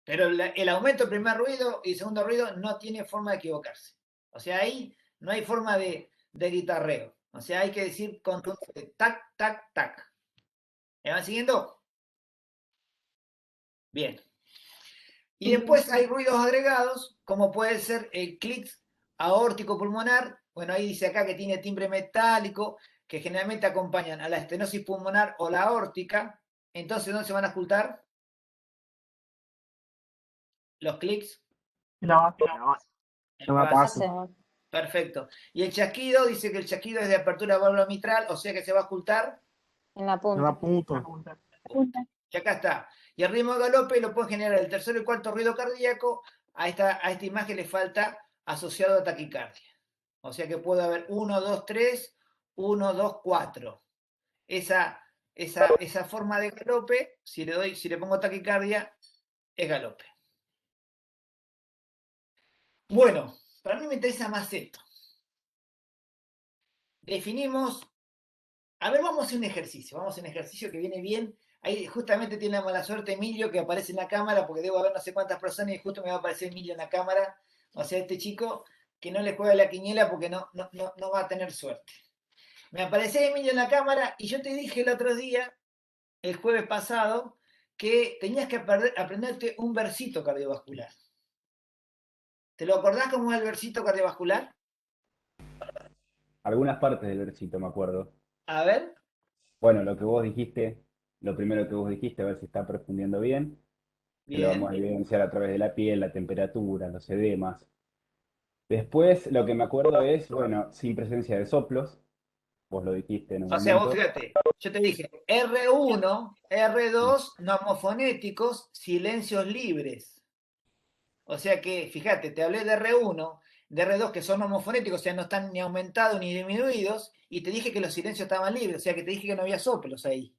Pero el aumento del primer ruido y segundo ruido no tiene forma de equivocarse. O sea, ahí no hay forma de guitarreo. O sea, hay que decir contundente, tac, tac, tac. ¿Me van siguiendo? Bien. Y después hay ruidos agregados, como puede ser el clic aórtico pulmonar. Bueno, ahí dice acá que tiene timbre metálico, que generalmente acompañan a la estenosis pulmonar o la aórtica. Entonces, ¿dónde se van a ocultar? Los clics. La base. En La base. base. Perfecto. Y el chasquido, dice que el chasquido es de apertura válvula mitral, o sea que se va a ocultar. En la En punta. la punta. Y acá está. Y el ritmo de galope lo puede generar el tercero y cuarto ruido cardíaco. A esta imagen le falta asociado a taquicardia. O sea que puede haber 1, 2, 3, 1, 2, 4. Esa forma de galope, si le pongo taquicardia, es galope. Bueno, para mí me interesa más esto. Definimos. A ver, vamos a hacer un ejercicio. Vamos a hacer un ejercicio que viene bien. Ahí justamente tiene la mala suerte Emilio que aparece en la cámara, porque debo haber no sé cuántas personas y justo me va a aparecer Emilio en la cámara. O sea, este chico que no le juega la quiniela porque no va a tener suerte. Me aparece Emilio en la cámara y yo te dije el otro día, el jueves pasado, que tenías que aprenderte un versito cardiovascular. ¿Te lo acordás cómo es el versito cardiovascular? Algunas partes del versito, me acuerdo. A ver. Bueno, lo que vos dijiste lo primero que vos dijiste, a ver si está profundiendo bien, que lo vamos a Bien. evidenciar a través de la piel, la temperatura, los edemas. Después, lo que me acuerdo es, bueno, sin presencia de soplos, vos lo dijiste en un O sea, vos momento. fíjate, yo te dije R1, R2, nomofonéticos, silencios libres. O sea que, fíjate, te hablé de R1, de R2 que son homofonéticos, o sea, no están ni aumentados ni disminuidos, y te dije que los silencios estaban libres, o sea que te dije que no había soplos ahí.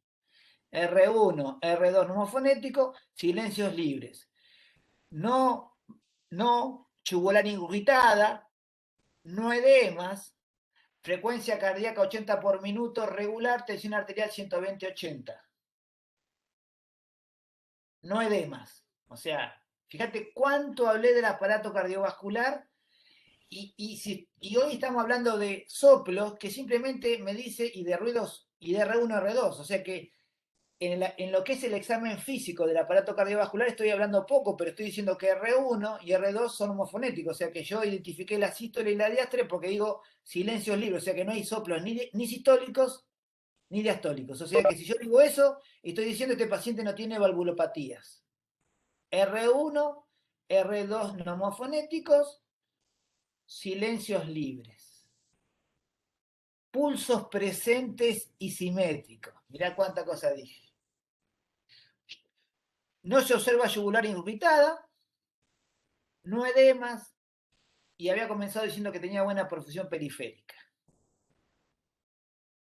R1, R2 homofonéticos, silencios libres. No, no yugular ingurgitada, no edemas, frecuencia cardíaca 80 por minuto, regular, tensión arterial 120-80. No edemas. O sea, fíjate cuánto hablé del aparato cardiovascular. Y hoy estamos hablando de soplos que simplemente me dice, y de ruidos, y de R1, R2. O sea que en lo que es el examen físico del aparato cardiovascular estoy hablando poco, pero estoy diciendo que R1 y R2 son homofonéticos. O sea que yo identifiqué la sístole y la diástole porque digo silencios libres. O sea que no hay soplos ni sistólicos ni diastólicos. O sea que si yo digo eso, estoy diciendo que este paciente no tiene valvulopatías. R1, R2 no homofonéticos, silencios libres. Pulsos presentes y simétricos. Mirá cuánta cosa dije. No se observa yugular irritada, no edemas, y había comenzado diciendo que tenía buena perfusión periférica.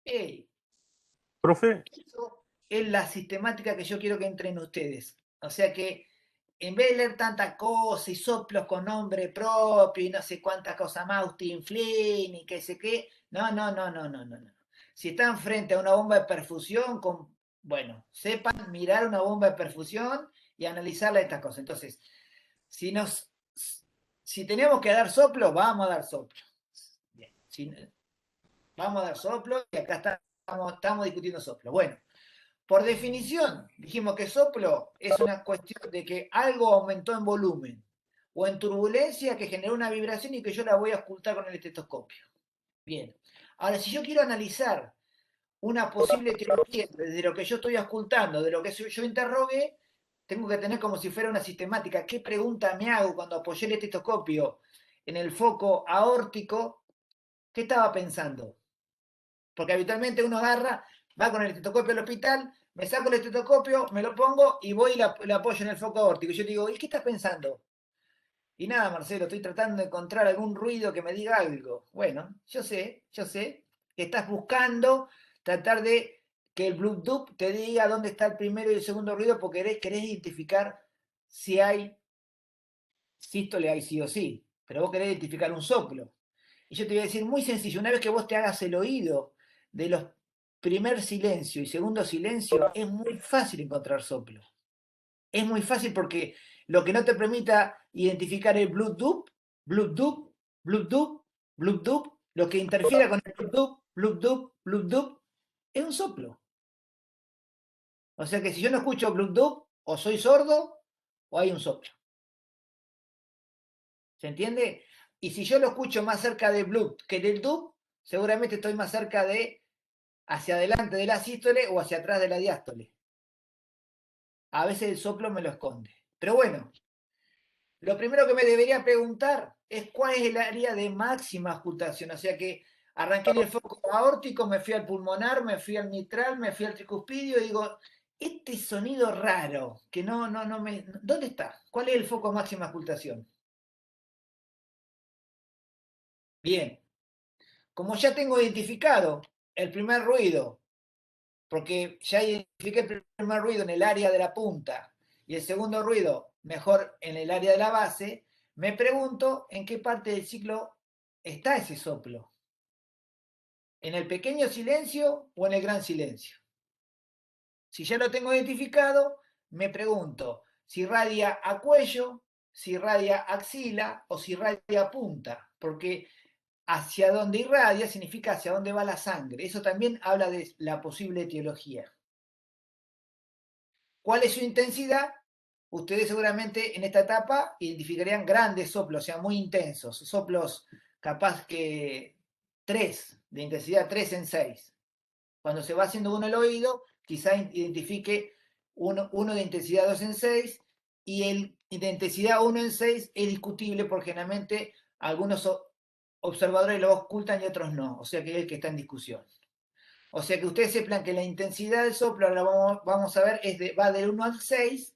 Hey, Profe, eso es la sistemática que yo quiero que entren ustedes. O sea que en vez de leer tanta cosa y soplos con nombre propio y no sé cuántas cosas más, Austin Flynn y qué sé qué, no. Si están frente a una bomba de perfusión, bueno, sepan mirar una bomba de perfusión y analizarla estas cosas. Entonces, si tenemos que dar soplo, vamos a dar soplo. Bien, vamos a dar soplo y acá estamos discutiendo soplo. Bueno, por definición, dijimos que soplo es una cuestión de que algo aumentó en volumen o en turbulencia que generó una vibración y que yo la voy a ocultar con el estetoscopio. Bien. Ahora, si yo quiero analizar una posible etiología de lo que yo estoy ocultando, de lo que yo interrogué, tengo que tener como si fuera una sistemática. ¿Qué pregunta me hago cuando apoyé el estetoscopio en el foco aórtico? ¿Qué estaba pensando? Porque habitualmente uno agarra, va con el estetoscopio al hospital, me saco el estetoscopio, me lo pongo y voy y lo apoyo en el foco aórtico. Y yo digo, ¿y qué estás pensando? Y nada, Marcelo, estoy tratando de encontrar algún ruido que me diga algo. Bueno, yo sé que estás buscando tratar de que el Bluetooth te diga dónde está el primero y el segundo ruido porque querés identificar si hay sístole, hay sí o sí, pero vos querés identificar un soplo. Y yo te voy a decir muy sencillo, una vez que vos te hagas el oído de los primer silencio y segundo silencio, es muy fácil encontrar soplo. Es muy fácil porque lo que no te permita identificar el Bluetooth, Bluetooth, Bluetooth, Bluetooth, lo que interfiera con el Bluetooth, Bluetooth, Bluetooth, es un soplo. O sea que si yo no escucho Bluetooth, o soy sordo, o hay un soplo. ¿Se entiende? Y si yo lo escucho más cerca del Bluetooth que del dub, seguramente estoy más cerca de hacia adelante de la sístole o hacia atrás de la diástole. A veces el soplo me lo esconde. Pero bueno, lo primero que me debería preguntar es cuál es el área de máxima auscultación. O sea que arranqué en el foco aórtico, me fui al pulmonar, me fui al mitral, me fui al tricuspidio y digo, este sonido raro, que no me... ¿Dónde está? ¿Cuál es el foco máxima auscultación? Bien, como ya tengo identificado el primer ruido, porque ya identifiqué el primer ruido en el área de la punta y el segundo ruido mejor en el área de la base, me pregunto en qué parte del ciclo está ese soplo. ¿En el pequeño silencio o en el gran silencio? Si ya lo tengo identificado, me pregunto si radia a cuello, si radia axila o si radia a punta, porque hacia donde irradia significa hacia dónde va la sangre. Eso también habla de la posible etiología. ¿Cuál es su intensidad? Ustedes seguramente en esta etapa identificarían grandes soplos, o sea, muy intensos, soplos capaz que 3, de intensidad 3 en 6. Cuando se va haciendo uno el oído, quizá identifique uno de intensidad 2 en 6 y el de intensidad 1 en 6 es discutible porque generalmente algunos observadores lo ocultan y otros no, o sea que es el que está en discusión. O sea que ustedes sepan que la intensidad del soplo, ahora vamos a ver, va del 1 al 6,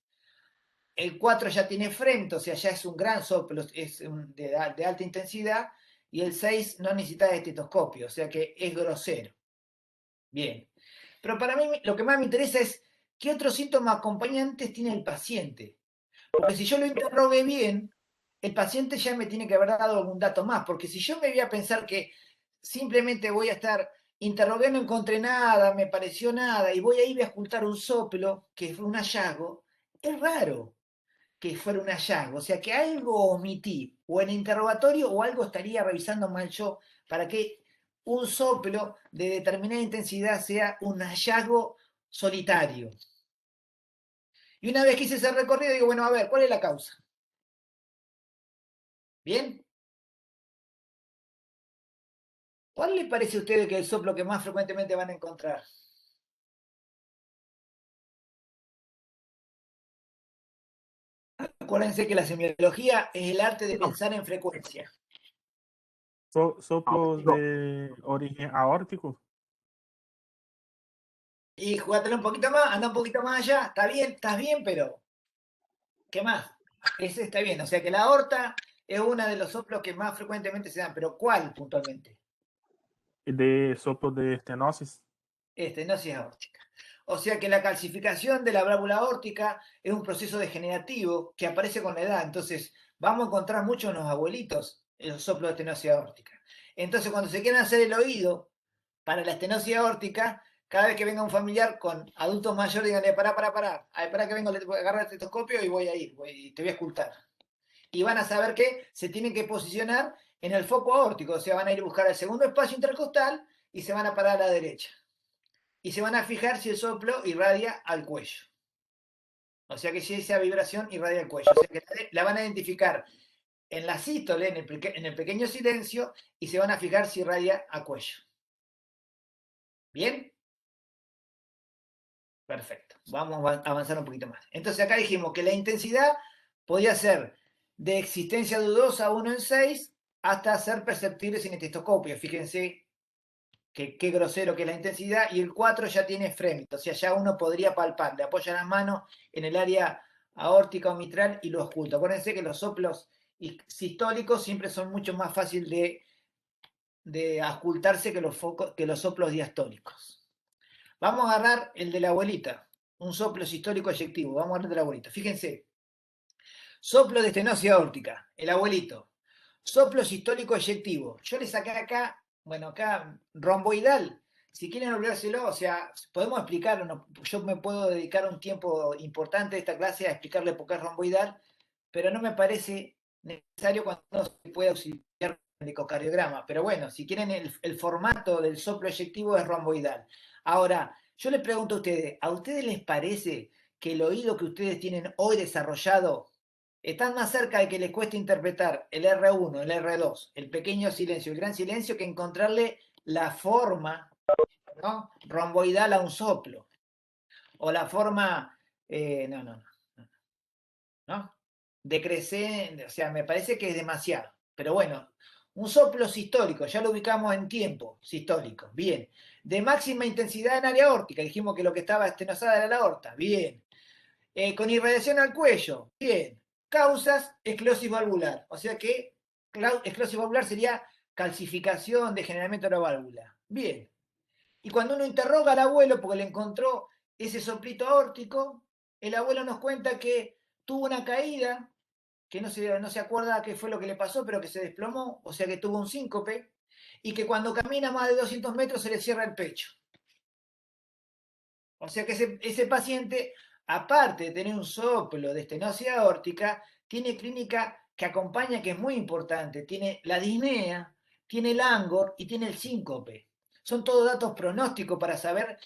el 4 ya tiene frente, o sea, ya es un gran soplo, es de alta intensidad, y el 6 no necesita de estetoscopio, o sea que es grosero. Bien. Pero para mí lo que más me interesa es qué otros síntomas acompañantes tiene el paciente. Porque si yo lo interrogué bien, el paciente ya me tiene que haber dado algún dato más, porque si yo me voy a pensar que simplemente voy a estar interrogué, no encontré nada, me pareció nada, y voy a ir a ocultar un soplo, que fue un hallazgo, es raro que fuera un hallazgo, o sea que algo omití, o en el interrogatorio, o algo estaría revisando mal yo, para que un soplo de determinada intensidad sea un hallazgo solitario. Y una vez que hice ese recorrido, digo, bueno, a ver, ¿cuál es la causa? ¿Bien? ¿Cuál les parece a ustedes que es el soplo que más frecuentemente van a encontrar? Acuérdense que la semiología es el arte de pensar en frecuencia. Soplos de origen aórtico. Y jugátelo un poquito más, anda un poquito más allá, estás bien, pero ¿qué más? Ese está bien, o sea que la aorta es uno de los soplos que más frecuentemente se dan, pero ¿cuál puntualmente? De soplos de estenosis. Estenosis aórtica. O sea que la calcificación de la válvula aórtica es un proceso degenerativo que aparece con la edad. Entonces, vamos a encontrar mucho en los abuelitos los soplos de estenosis aórtica. Entonces, cuando se quieran hacer el oído para la estenosis aórtica, cada vez que venga un familiar con adultos mayores, díganle, pará. A ver, pará que vengo, agarra el estetoscopio y voy a ir, te voy a escultar. Y van a saber que se tienen que posicionar en el foco aórtico, o sea, van a ir a buscar el segundo espacio intercostal y se van a parar a la derecha. Y se van a fijar si el soplo irradia al cuello. O sea que si esa vibración irradia al cuello. O sea que la van a identificar en la sístole, en el pequeño silencio, y se van a fijar si irradia a cuello. ¿Bien? Perfecto. Vamos a avanzar un poquito más. Entonces acá dijimos que la intensidad podía ser de existencia dudosa 1 en 6 hasta ser perceptible sin estetoscopio. Fíjense qué grosero que es la intensidad. Y el 4 ya tiene frémito, o sea, ya uno podría palpar. Le apoya las manos en el área aórtica o mitral y lo oculta. Acuérdense que los soplos sistólicos siempre son mucho más fáciles de ocultarse que los soplos diastólicos. Vamos a agarrar el de la abuelita, un soplo sistólico eyectivo. Vamos a agarrar el de la abuelita. Fíjense. Soplo de estenosis aórtica, el abuelito. Soplo sistólico eyectivo. Yo le saqué acá, bueno, acá romboidal. Si quieren olvidárselo, o sea, podemos explicarlo. Yo me puedo dedicar un tiempo importante de esta clase a explicarle por qué es romboidal, pero no me parece necesario cuando no se puede auxiliar el ecocardiograma. Pero bueno, si quieren el formato del soplo eyectivo es romboidal. Ahora, yo les pregunto a ustedes les parece que el oído que ustedes tienen hoy desarrollado están más cerca de que les cueste interpretar el R1, el R2, el pequeño silencio, el gran silencio, que encontrarle la forma, ¿no?, romboidal a un soplo? O la forma, ¿no? Decreciente, o sea, me parece que es demasiado. Pero bueno, un soplo sistólico, ya lo ubicamos en tiempo, sistólico, bien. De máxima intensidad en área aórtica, dijimos que lo que estaba estenosada era la aorta, bien. Con irradiación al cuello, bien. Causas, esclerosis valvular, o sea que esclerosis valvular sería calcificación, degeneramiento de la válvula, bien. Y cuando uno interroga al abuelo porque le encontró ese soplito aórtico, el abuelo nos cuenta que tuvo una caída, que no se acuerda qué fue lo que le pasó, pero que se desplomó, o sea que tuvo un síncope, y que cuando camina más de 200 metros se le cierra el pecho. O sea que ese paciente, aparte de tener un soplo de estenosis aórtica, tiene clínica que acompaña, que es muy importante. Tiene la disnea, tiene el angor y tiene el síncope. Son todos datos pronósticos para saber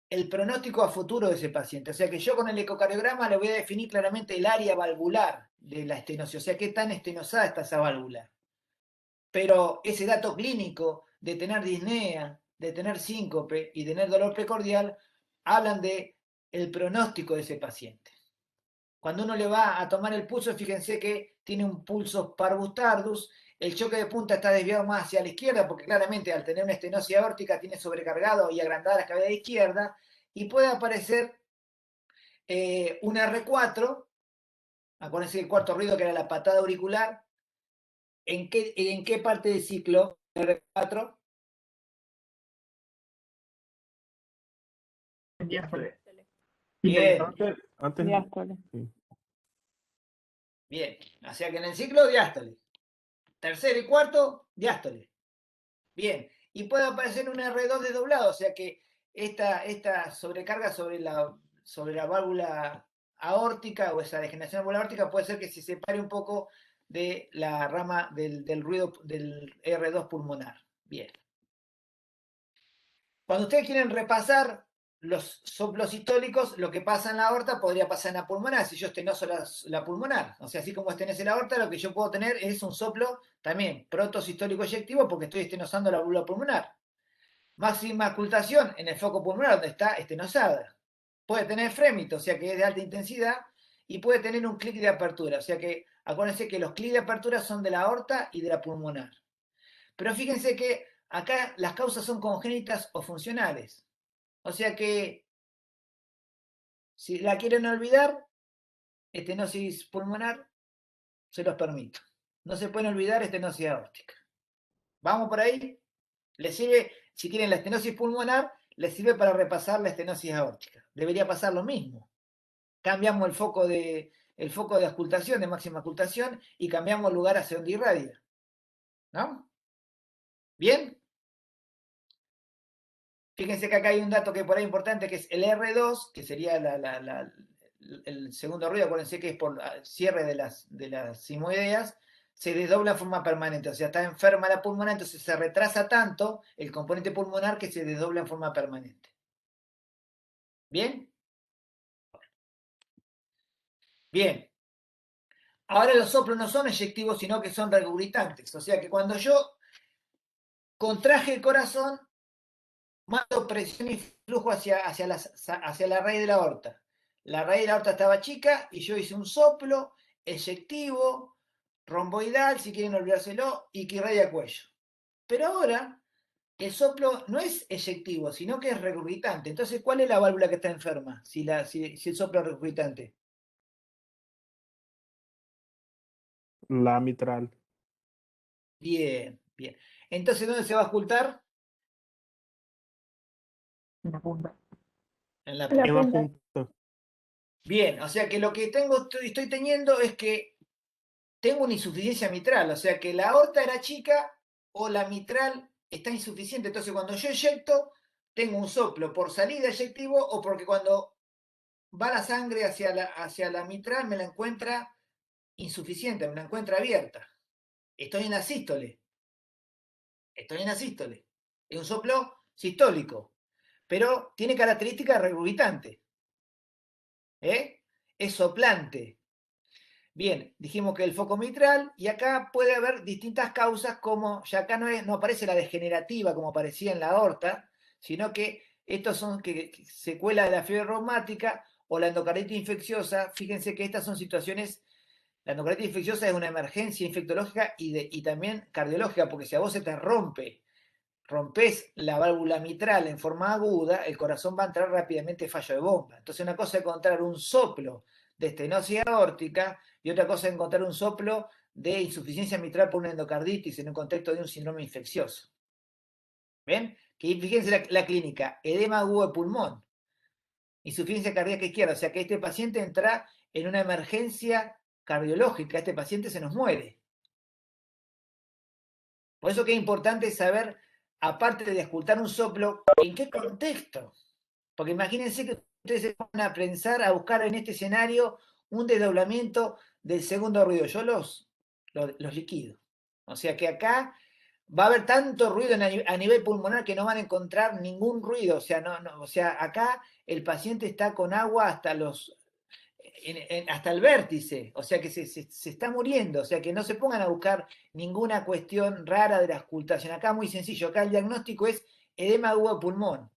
el pronóstico a futuro de ese paciente. O sea que yo con el ecocardiograma le voy a definir claramente el área valvular de la estenosis, o sea qué tan estenosada está esa válvula. Pero ese dato clínico de tener disnea, de tener síncope y tener dolor precordial, hablan de el pronóstico de ese paciente. Cuando uno le va a tomar el pulso, fíjense que tiene un pulso parvus tardus, el choque de punta está desviado más hacia la izquierda, porque claramente al tener una estenosis aórtica tiene sobrecargado y agrandada la cavidad izquierda, y puede aparecer un R4, acuérdense el cuarto ruido que era la patada auricular. ¿En qué parte del ciclo R4? Diástole. Bien, Antes, Diástole. sí. bien. O sea que en el ciclo, diástole. Tercero y cuarto, diástole. Bien. Y puede aparecer un R2 desdoblado, o sea que esta sobrecarga sobre la válvula aórtica o esa degeneración de la válvula aórtica puede ser que se separe un poco de la rama del ruido del R2 pulmonar. Bien. Cuando ustedes quieren repasar los soplos sistólicos, lo que pasa en la aorta podría pasar en la pulmonar, si yo estenoso la pulmonar. O sea, así como estenose la aorta, lo que yo puedo tener es un soplo también protosistólico eyectivo porque estoy estenosando la válvula pulmonar. Máxima ocultación en el foco pulmonar donde está estenosada. Puede tener frémito, o sea que es de alta intensidad, y puede tener un clic de apertura. O sea que acuérdense que los clics de apertura son de la aorta y de la pulmonar. Pero fíjense que acá las causas son congénitas o funcionales. O sea que, si la quieren olvidar, estenosis pulmonar, se los permito. No se pueden olvidar estenosis aórtica. ¿Vamos por ahí? Les sirve, si quieren la estenosis pulmonar, les sirve para repasar la estenosis aórtica. Debería pasar lo mismo. Cambiamos el foco de auscultación, de máxima auscultación, y cambiamos el lugar hacia donde irradia. ¿No? ¿Bien? Fíjense que acá hay un dato que por ahí importante, que es el R2, que sería el segundo ruido. Acuérdense que es por cierre de las simoideas, se desdobla en forma permanente. O sea, está enferma la pulmonar, entonces se retrasa tanto el componente pulmonar que se desdobla en forma permanente. ¿Bien? Bien. Ahora los soplos no son eyectivos, sino que son regurgitantes. O sea que cuando yo contraje el corazón, mando presión y flujo hacia la raíz de la aorta. La raíz de la aorta estaba chica y yo hice un soplo eyectivo, romboidal, si quieren olvidárselo, y que irradia cuello. Pero ahora el soplo no es eyectivo, sino que es regurgitante. Entonces, ¿cuál es la válvula que está enferma si el soplo es regurgitante? La mitral. Bien, bien. Entonces, ¿dónde se va a ocultar? En la punta. En la En la En la punta. punta. Bien, o sea que lo que estoy teniendo es que tengo una insuficiencia mitral, o sea que la aorta era chica o la mitral está insuficiente. Entonces cuando yo eyecto, tengo un soplo por salida eyectivo o porque cuando va la sangre hacia la mitral me la encuentra insuficiente, me la encuentra abierta. Estoy en la sístole. Estoy en la sístole. Es un soplo sistólico, pero tiene características regurgitantes. Es soplante. Bien, dijimos que el foco mitral, y acá puede haber distintas causas, como ya acá no aparece la degenerativa como aparecía en la aorta, sino que estos son secuelas de la fiebre reumática o la endocarditis infecciosa. Fíjense que estas son situaciones, la endocarditis infecciosa es una emergencia infectológica y también cardiológica, porque si a vos se te rompes la válvula mitral en forma aguda, el corazón va a entrar rápidamente fallo de bomba. Entonces una cosa es encontrar un soplo de estenosis aórtica y otra cosa es encontrar un soplo de insuficiencia mitral por una endocarditis en un contexto de un síndrome infeccioso. ¿Ven? Que fíjense la clínica, edema agudo de pulmón, insuficiencia cardíaca izquierda, o sea que este paciente entra en una emergencia cardiológica, este paciente se nos muere. Por eso que es importante saber, aparte de auscultar un soplo, ¿en qué contexto? Porque imagínense que ustedes se van a pensar, a buscar en este escenario un desdoblamiento del segundo ruido. Yo los liquido. O sea que acá va a haber tanto ruido a nivel pulmonar que no van a encontrar ningún ruido. O sea, o sea, acá el paciente está con agua hasta hasta el vértice, o sea que se está muriendo, o sea que no se pongan a buscar ninguna cuestión rara de la auscultación. Acá muy sencillo, acá el diagnóstico es edema agudo de pulmón.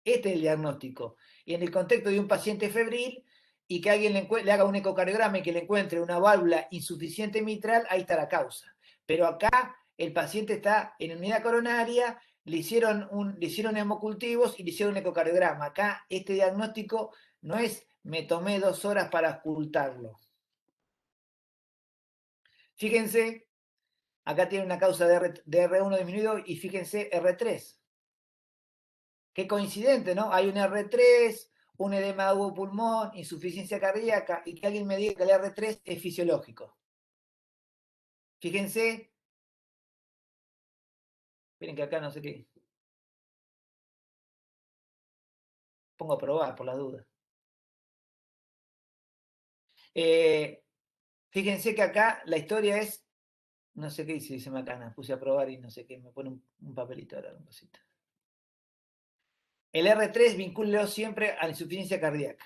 Este es el diagnóstico. Y en el contexto de un paciente febril y que alguien le haga un ecocardiograma y que le encuentre una válvula insuficiente mitral, ahí está la causa. Pero acá el paciente está en unidad coronaria, le hicieron hemocultivos y le hicieron un ecocardiograma. Acá este diagnóstico no es me tomé 2 horas para ocultarlo. Fíjense, acá tiene una causa de R1 disminuido y fíjense R3. Qué coincidente, ¿no? Hay un R3, un edema de pulmón, insuficiencia cardíaca y que alguien me diga que el R3 es fisiológico. Fíjense. Miren que acá no sé qué. Pongo a probar por las dudas. Fíjense que acá la historia es, no sé qué dice Macana, puse a probar y no sé qué, me pone un papelito ahora, un cosito. El R3 vincúlelo siempre a la insuficiencia cardíaca.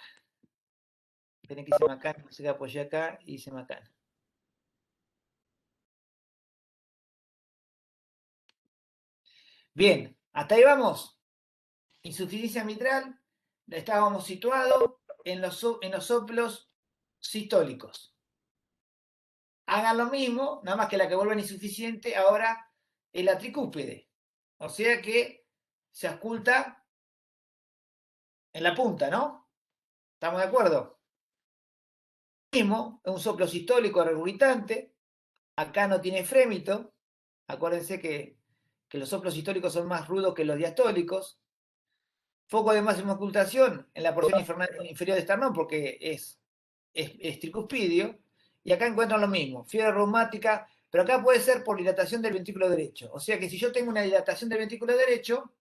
Miren que dice Macana, no sé qué apoyé acá y dice Macana. Bien, hasta ahí vamos. Insuficiencia mitral, estábamos situados en los soplos sistólicos. Hagan lo mismo, nada más que la que vuelven insuficiente ahora es la tricúpide. O sea que se oculta en la punta, ¿no? ¿Estamos de acuerdo? Mismo, es un soplo sistólico regurgitante. Acá no tiene frémito. Acuérdense que los soplos sistólicos son más rudos que los diastólicos. Foco de máxima ocultación en la porción inferior del esternón porque es tricuspidio. Y acá encuentran lo mismo, fiebre reumática, pero acá puede ser por dilatación del ventrículo derecho. O sea que si yo tengo una dilatación del ventrículo derecho,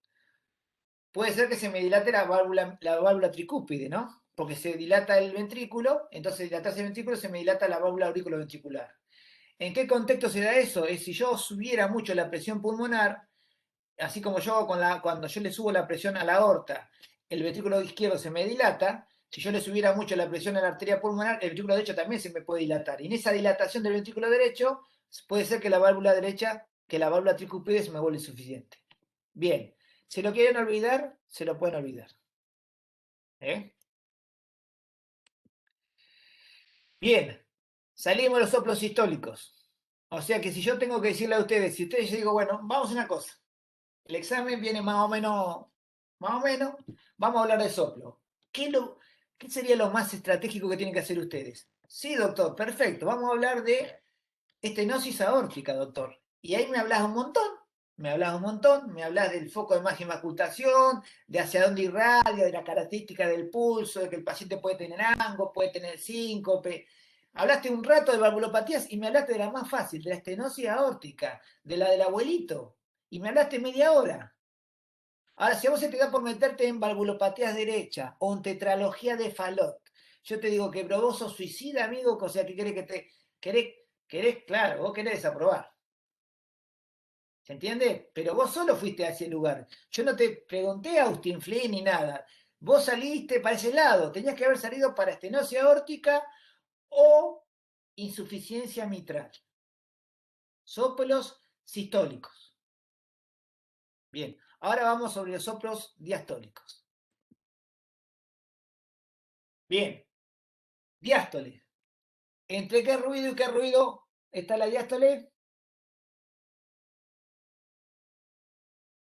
puede ser que se me dilate la válvula tricúspide, ¿no? Porque se dilata el ventrículo, entonces dilatarse el ventrículo se me dilata la válvula auriculoventricular. ¿En qué contexto se da eso? Es si yo subiera mucho la presión pulmonar, así como yo cuando yo le subo la presión a la aorta, el ventrículo izquierdo se me dilata. Si yo le subiera mucho la presión a la arteria pulmonar, el ventrículo derecho también se me puede dilatar. Y en esa dilatación del ventrículo derecho, puede ser que la válvula derecha, que la válvula tricúspide se me vuelva insuficiente. Bien, si lo quieren olvidar, se lo pueden olvidar. Bien, salimos de los soplos sistólicos. O sea que si yo tengo que decirle a ustedes, si ustedes yo digo, bueno, vamos a una cosa. El examen viene más o menos, vamos a hablar de soplo. ¿Qué sería lo más estratégico que tienen que hacer ustedes? Sí, doctor, perfecto. Vamos a hablar de estenosis aórtica, doctor. Y ahí me hablas un montón. Me hablas del foco de máxima ocultación, de hacia dónde irradia, de la característica del pulso, de que el paciente puede tener ango, puede tener síncope. Hablaste un rato de valvulopatías y me hablaste de la más fácil, de la estenosis aórtica, de la del abuelito. Y me hablaste media hora. Ahora, si a vos se te da por meterte en valvulopatías derecha o en tetralogía de Fallot, yo te digo que pero vos sos suicida, amigo, o sea, que querés que te... Querés, claro, vos querés desaprobar. ¿Se entiende? Pero vos solo fuiste a ese lugar. Yo no te pregunté a Austin Flynn ni nada. Vos saliste para ese lado. Tenías que haber salido para estenosis aórtica o insuficiencia mitral. Soplos sistólicos. Bien, ahora vamos sobre los soplos diastólicos. Bien, diástole. ¿Entre qué ruido y qué ruido está la diástole?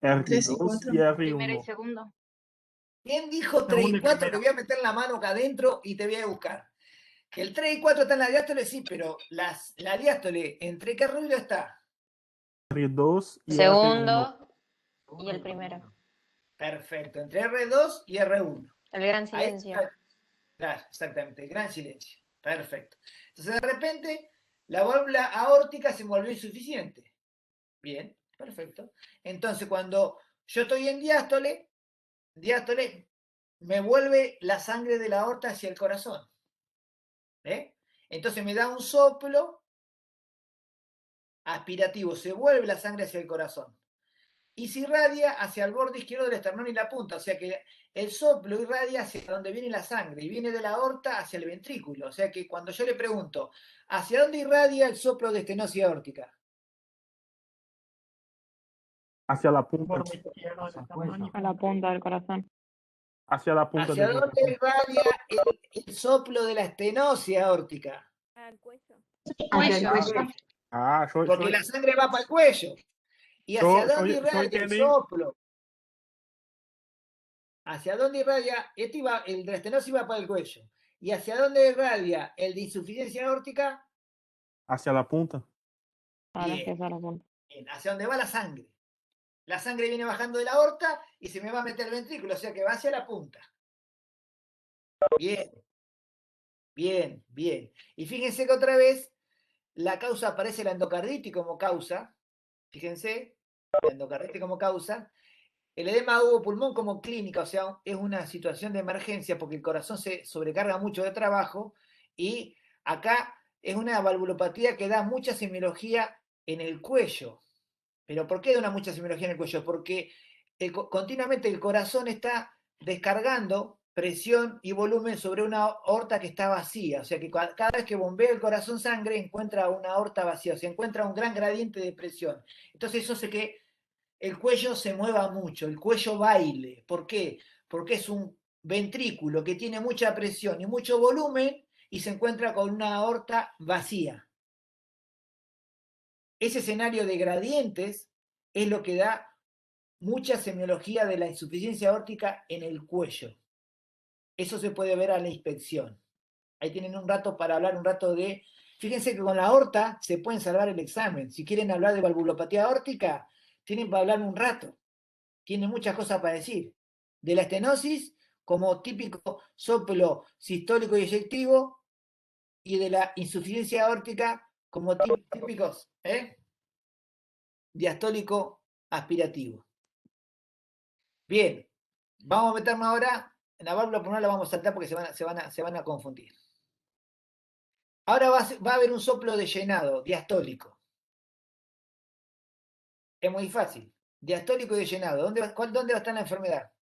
R2 y Primero y R1. segundo. ¿Quién dijo 3 Segundo y y 4? Te primero. voy a meter la mano acá adentro y te voy a buscar. Que el 3 y 4 está en la diástole, sí, pero la diástole, ¿entre qué ruido está? R2 y R1. Segundo y el primero. Perfecto, entre R2 y R1. El gran Ahí silencio. está. Claro, exactamente, gran silencio. Perfecto. Entonces, de repente, la válvula aórtica se volvió insuficiente. Bien, perfecto. Entonces, cuando yo estoy en diástole, me vuelve la sangre de la aorta hacia el corazón. Entonces me da un soplo aspirativo, se vuelve la sangre hacia el corazón. Y se irradia hacia el borde izquierdo del esternón y la punta. O sea que el soplo irradia hacia donde viene la sangre y viene de la aorta hacia el ventrículo. O sea que cuando yo le pregunto, ¿hacia dónde irradia el soplo de estenosis aórtica? Hacia la punta. Borde izquierdo del esternón y A la punta del corazón. Hacia la punta ¿Hacia del dónde corazón. irradia el soplo de la estenosis aórtica? Al cuello. Hacia el Cuello. cuello. Ah, Porque la sangre va para el cuello. ¿Y hacia dónde irradia el Kenny. soplo? ¿Hacia dónde irradia? El de la estenosis va para el cuello. ¿Y hacia dónde irradia el de insuficiencia aórtica? Hacia la punta. Ahora Bien. sí es a la punta. Bien, hacia dónde va la sangre. La sangre viene bajando de la aorta y se me va a meter el ventrículo, o sea que va hacia la punta. Bien, bien, bien. Y fíjense que otra vez la causa aparece la endocarditis como causa. Fíjense, la endocarditis como causa. El edema agudo pulmón como clínica, o sea, es una situación de emergencia porque el corazón se sobrecarga mucho de trabajo y acá es una valvulopatía que da mucha semiología en el cuello. ¿Pero por qué da una mucha semiología en el cuello? Porque continuamente el corazón está descargando presión y volumen sobre una aorta que está vacía. O sea que cada vez que bombea el corazón sangre, encuentra una aorta vacía, o sea, encuentra un gran gradiente de presión. Entonces eso hace que el cuello se mueva mucho, el cuello baile. ¿Por qué? Porque es un ventrículo que tiene mucha presión y mucho volumen y se encuentra con una aorta vacía. Ese escenario de gradientes es lo que da mucha semiología de la insuficiencia aórtica en el cuello. Eso se puede ver a la inspección. Ahí tienen un rato para hablar un rato de... Fíjense que con la aorta se pueden salvar el examen. Si quieren hablar de valvulopatía aórtica, tienen para hablar un rato. Tienen muchas cosas para decir. De la estenosis, como típico soplo sistólico y eyectivo, y de la insuficiencia aórtica, como típicos diastólico aspirativo. Bien, vamos a meternos ahora en la válvula pulmonar, la vamos a saltar porque se van a confundir. Ahora va a haber un soplo de llenado, diastólico. Es muy fácil. Diastólico y de llenado. ¿Dónde va a estar la enfermedad?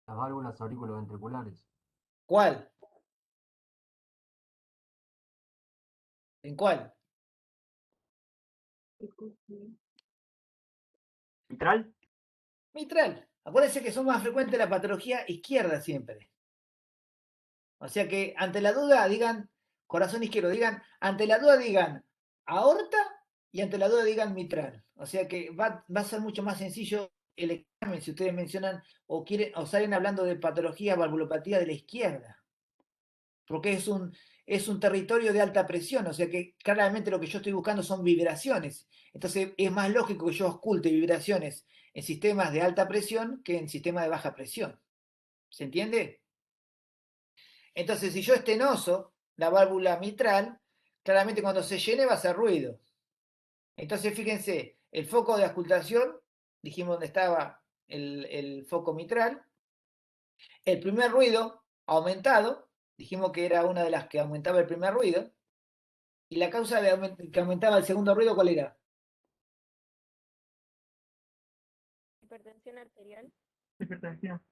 Las válvulas auriculoventriculares. ¿Cuál? ¿En cuál? ¿Mitral? Mitral. Acuérdense que son más frecuentes la patología izquierda siempre. O sea que ante la duda digan corazón izquierdo, ante la duda digan aorta y ante la duda digan mitral. O sea que va a ser mucho más sencillo el examen si ustedes mencionan o salen hablando de patología valvulopatía de la izquierda. Porque es un territorio de alta presión, o sea que claramente lo que yo estoy buscando son vibraciones. Entonces es más lógico que yo oculte vibraciones en sistemas de alta presión que en sistemas de baja presión. ¿Se entiende? Entonces, si yo estenoso la válvula mitral, claramente cuando se llene va a hacer ruido. Entonces, fíjense, el foco de auscultación, dijimos dónde estaba el foco mitral. El primer ruido aumentado, dijimos que era una de las que aumentaba el primer ruido. ¿Y la causa que aumentaba el segundo ruido cuál era? Hipertensión arterial. Hipertensión.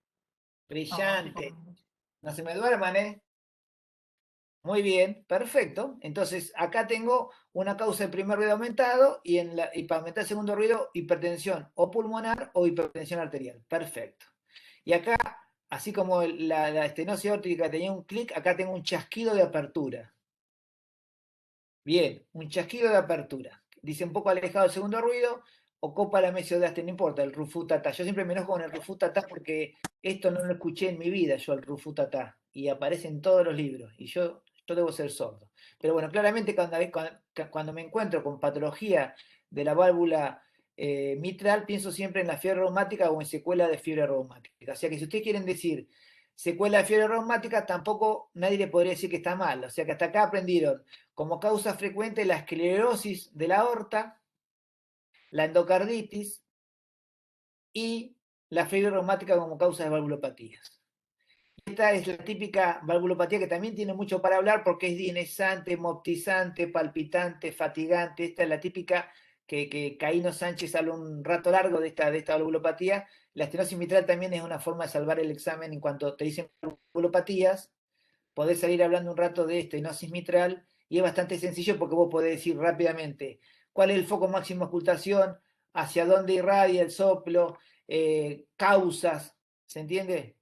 Brillante. No se me duerman, ¿eh? Muy bien, perfecto. Entonces, acá tengo una causa de primer ruido aumentado y para aumentar el segundo ruido, hipertensión o pulmonar o hipertensión arterial. Perfecto. Y acá, así como la estenosis aórtica tenía un clic, acá tengo un chasquido de apertura. Bien, un chasquido de apertura. Dice un poco alejado del segundo ruido, ocupa la mesiodaste, no importa, el rufutata. Yo siempre me enojo con el rufutata porque esto no lo escuché en mi vida, yo el rufutata. Y aparece en todos los libros. Y yo debo ser sordo. Pero bueno, claramente cuando me encuentro con patología de la válvula mitral, pienso siempre en la fiebre reumática o en secuela de fiebre reumática. O sea que si ustedes quieren decir secuela de fiebre reumática, tampoco nadie le podría decir que está mal. O sea que hasta acá aprendieron como causa frecuente la esclerosis de la aorta, la endocarditis y la fiebre reumática como causa de valvulopatías. Esta es la típica valvulopatía que también tiene mucho para hablar porque es dienesante, hemoptizante, palpitante, fatigante. Esta es la típica que Caíno Sánchez habló un rato largo de esta valvulopatía. La estenosis mitral también es una forma de salvar el examen en cuanto te dicen valvulopatías. Podés salir hablando un rato de estenosis mitral y es bastante sencillo porque vos podés decir rápidamente cuál es el foco máximo de ocultación, hacia dónde irradia el soplo, causas, ¿se entiende?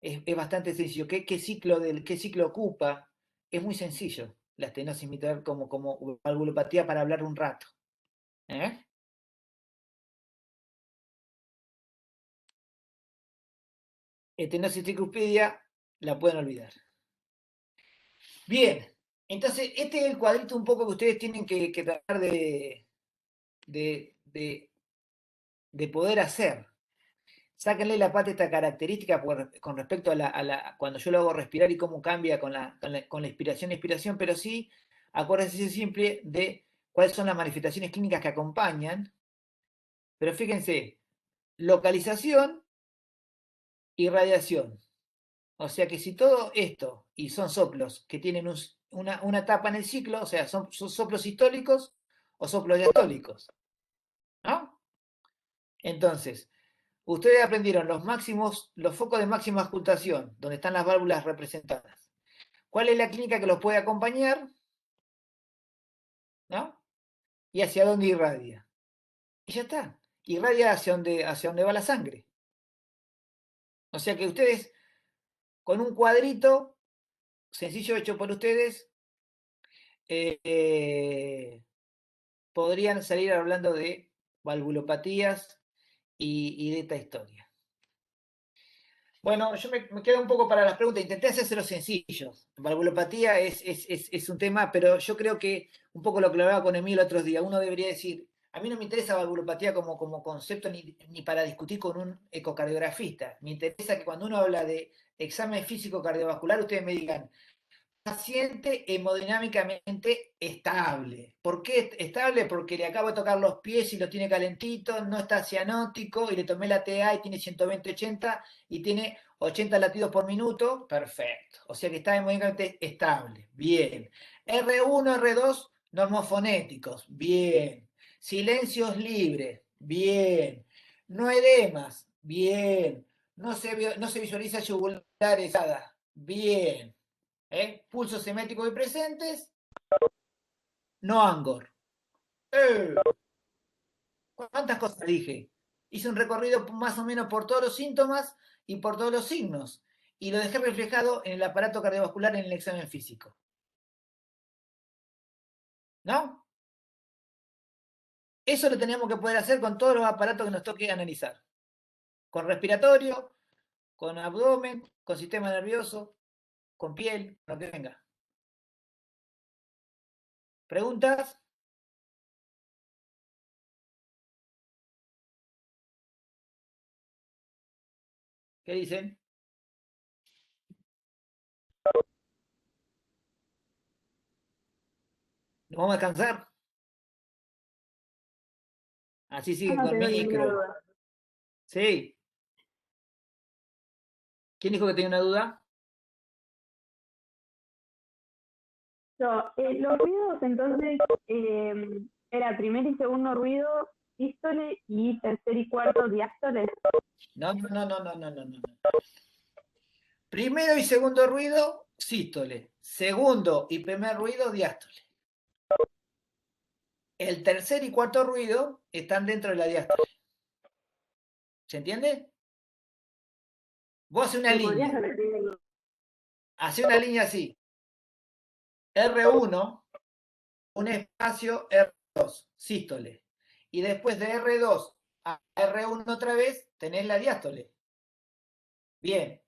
Es bastante sencillo. ¿Qué ciclo ocupa? Es muy sencillo la estenosis mitral como valvulopatía para hablar un rato. ¿Eh? Estenosis tricuspidia, la pueden olvidar. Bien, entonces este es el cuadrito un poco que ustedes tienen que tratar de poder hacer. Sáquenle la pata esta característica con respecto a cuando yo lo hago respirar y cómo cambia con la inspiración y expiración, pero sí, acuérdense siempre de cuáles son las manifestaciones clínicas que acompañan. Pero fíjense, localización y radiación. O sea que si todo esto, y son soplos que tienen una etapa en el ciclo, o sea, son soplos sistólicos o soplos diastólicos, ¿no? Entonces, ustedes aprendieron los focos de máxima auscultación, donde están las válvulas representadas. ¿Cuál es la clínica que los puede acompañar? ¿No? Y hacia dónde irradia. Y ya está. Irradia hacia donde va la sangre. O sea que ustedes, con un cuadrito sencillo hecho por ustedes, podrían salir hablando de valvulopatías y de esta historia. Bueno, yo me quedo un poco para las preguntas. Intenté hacérselos sencillos. Valvulopatía es un tema, pero yo creo que un poco lo que hablaba con Emilio otros días, uno debería decir, a mí no me interesa valvulopatía como concepto ni para discutir con un ecocardiografista. Me interesa que cuando uno habla de examen físico cardiovascular, ustedes me digan, paciente hemodinámicamente estable. ¿Por qué estable? Porque le acabo de tocar los pies y los tiene calentitos, no está cianótico y le tomé la TA y tiene 120-80 y tiene 80 latidos por minuto. Perfecto. O sea que está hemodinámicamente estable. Bien. R1, R2, normofonéticos. Bien. Silencios libres. Bien. No edemas. Bien. No se visualiza yugulares. Bien. Pulsos simétricos y presentes, no Angor. ¿Cuántas cosas dije? Hice un recorrido más o menos por todos los síntomas y por todos los signos, y lo dejé reflejado en el aparato cardiovascular en el examen físico. ¿No? Eso lo tenemos que poder hacer con todos los aparatos que nos toque analizar. Con respiratorio, con abdomen, con sistema nervioso, con piel, lo que venga. ¿Preguntas? ¿Qué dicen? ¿Nos vamos a descansar? Así siguen con micro. Sí. ¿Quién dijo que tenía una duda? Los ruidos, entonces, era primer y segundo ruido, sístole, y tercer y cuarto, diástole. No. Primero y segundo ruido, sístole. Segundo y primer ruido, diástole. El tercer y cuarto ruido están dentro de la diástole. ¿Se entiende? Vos haces una línea. Hace una línea así. R1, un espacio R2, sístole. Y después de R2 a R1 otra vez, tenés la diástole. Bien.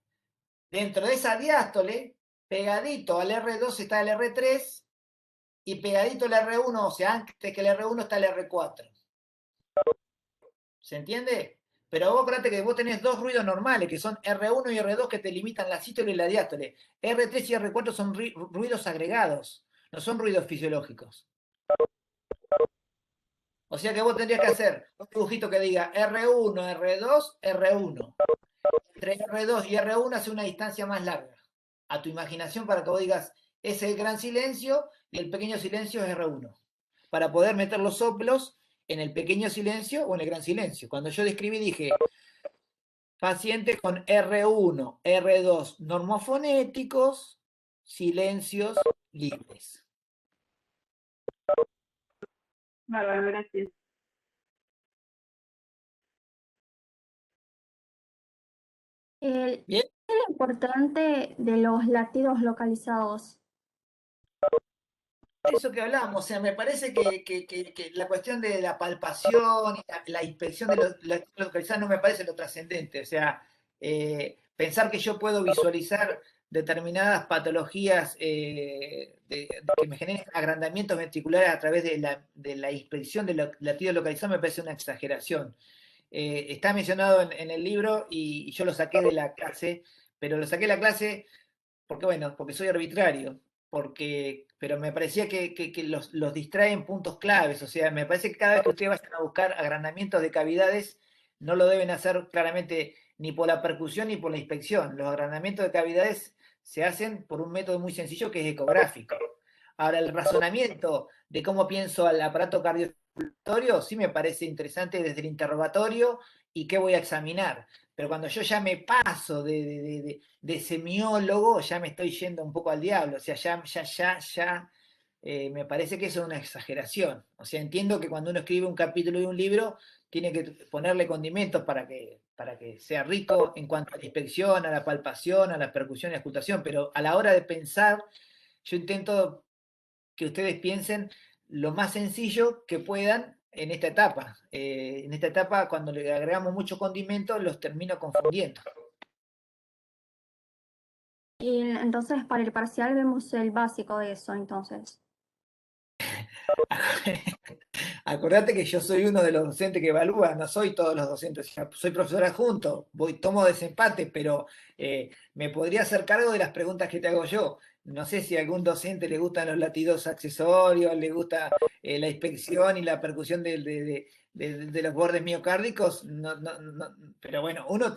Dentro de esa diástole, pegadito al R2 está el R3 y pegadito al R1, o sea, antes que el R1 está el R4. ¿Se entiende? Pero vos acordate que vos tenés dos ruidos normales, que son R1 y R2, que te limitan la sístole y la diástole. R3 y R4 son ruidos agregados, no son ruidos fisiológicos. O sea que vos tendrías que hacer un dibujito que diga R1, R2, R1. Entre R2 y R1 hace una distancia más larga. A tu imaginación para que vos digas, ese es el gran silencio y el pequeño silencio es R1. Para poder meter los soplos en el pequeño silencio o en el gran silencio. Cuando yo describí dije, paciente con R1, R2 normofonéticos, silencios libres. Bárbaro, gracias. Bien. ¿Qué es lo importante de los latidos localizados? Eso que hablamos, o sea, me parece que la cuestión de la palpación y la inspección de los latidos localizados no me parece lo trascendente. O sea, pensar que yo puedo visualizar determinadas patologías que me generen agrandamientos ventriculares a través de la inspección de los latidos localizados me parece una exageración. Está mencionado en el libro y yo lo saqué de la clase, pero lo saqué de la clase porque, bueno, porque soy arbitrario, pero me parecía que los distraen puntos claves, o sea, me parece que cada vez que ustedes vayan a buscar agrandamientos de cavidades, no lo deben hacer claramente ni por la percusión ni por la inspección. Los agrandamientos de cavidades se hacen por un método muy sencillo que es ecográfico. Ahora, el razonamiento de cómo pienso al aparato cardiorrespiratorio sí me parece interesante desde el interrogatorio y qué voy a examinar. Pero cuando yo ya me paso de semiólogo, ya me estoy yendo un poco al diablo. O sea, ya me parece que eso es una exageración. O sea, entiendo que cuando uno escribe un capítulo de un libro, tiene que ponerle condimentos para que sea rico en cuanto a la inspección, a la palpación, a la percusión y la escutación, pero a la hora de pensar, yo intento que ustedes piensen lo más sencillo que puedan en esta etapa. En esta etapa, cuando le agregamos muchos condimentos, los termino confundiendo. Y entonces para el parcial vemos el básico de eso, entonces. Acordate que yo soy uno de los docentes que evalúa, no soy todos los docentes, soy profesor adjunto, tomo desempate, pero me podría hacer cargo de las preguntas que te hago yo. No sé si a algún docente le gustan los latidos accesorios, le gusta la inspección y la percusión de los bordes miocárdicos, pero bueno, uno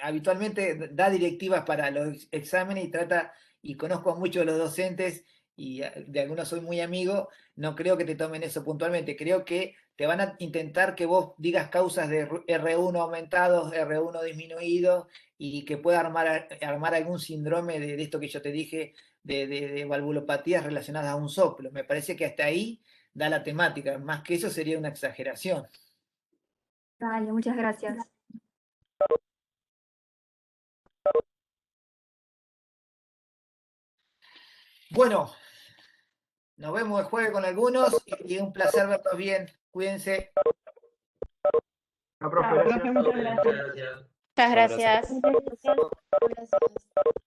habitualmente da directivas para los exámenes y trata, y conozco a muchos de los docentes y de algunos soy muy amigo, no creo que te tomen eso puntualmente, creo que te van a intentar que vos digas causas de R1 aumentados, R1 disminuidos, y que pueda armar algún síndrome de esto que yo te dije, de valvulopatías relacionadas a un soplo. Me parece que hasta ahí da la temática, más que eso sería una exageración. Dale, muchas gracias. Bueno, nos vemos el jueves con algunos y un placer verlos bien. Cuídense. Muchas gracias. Muchas gracias. Muchas gracias.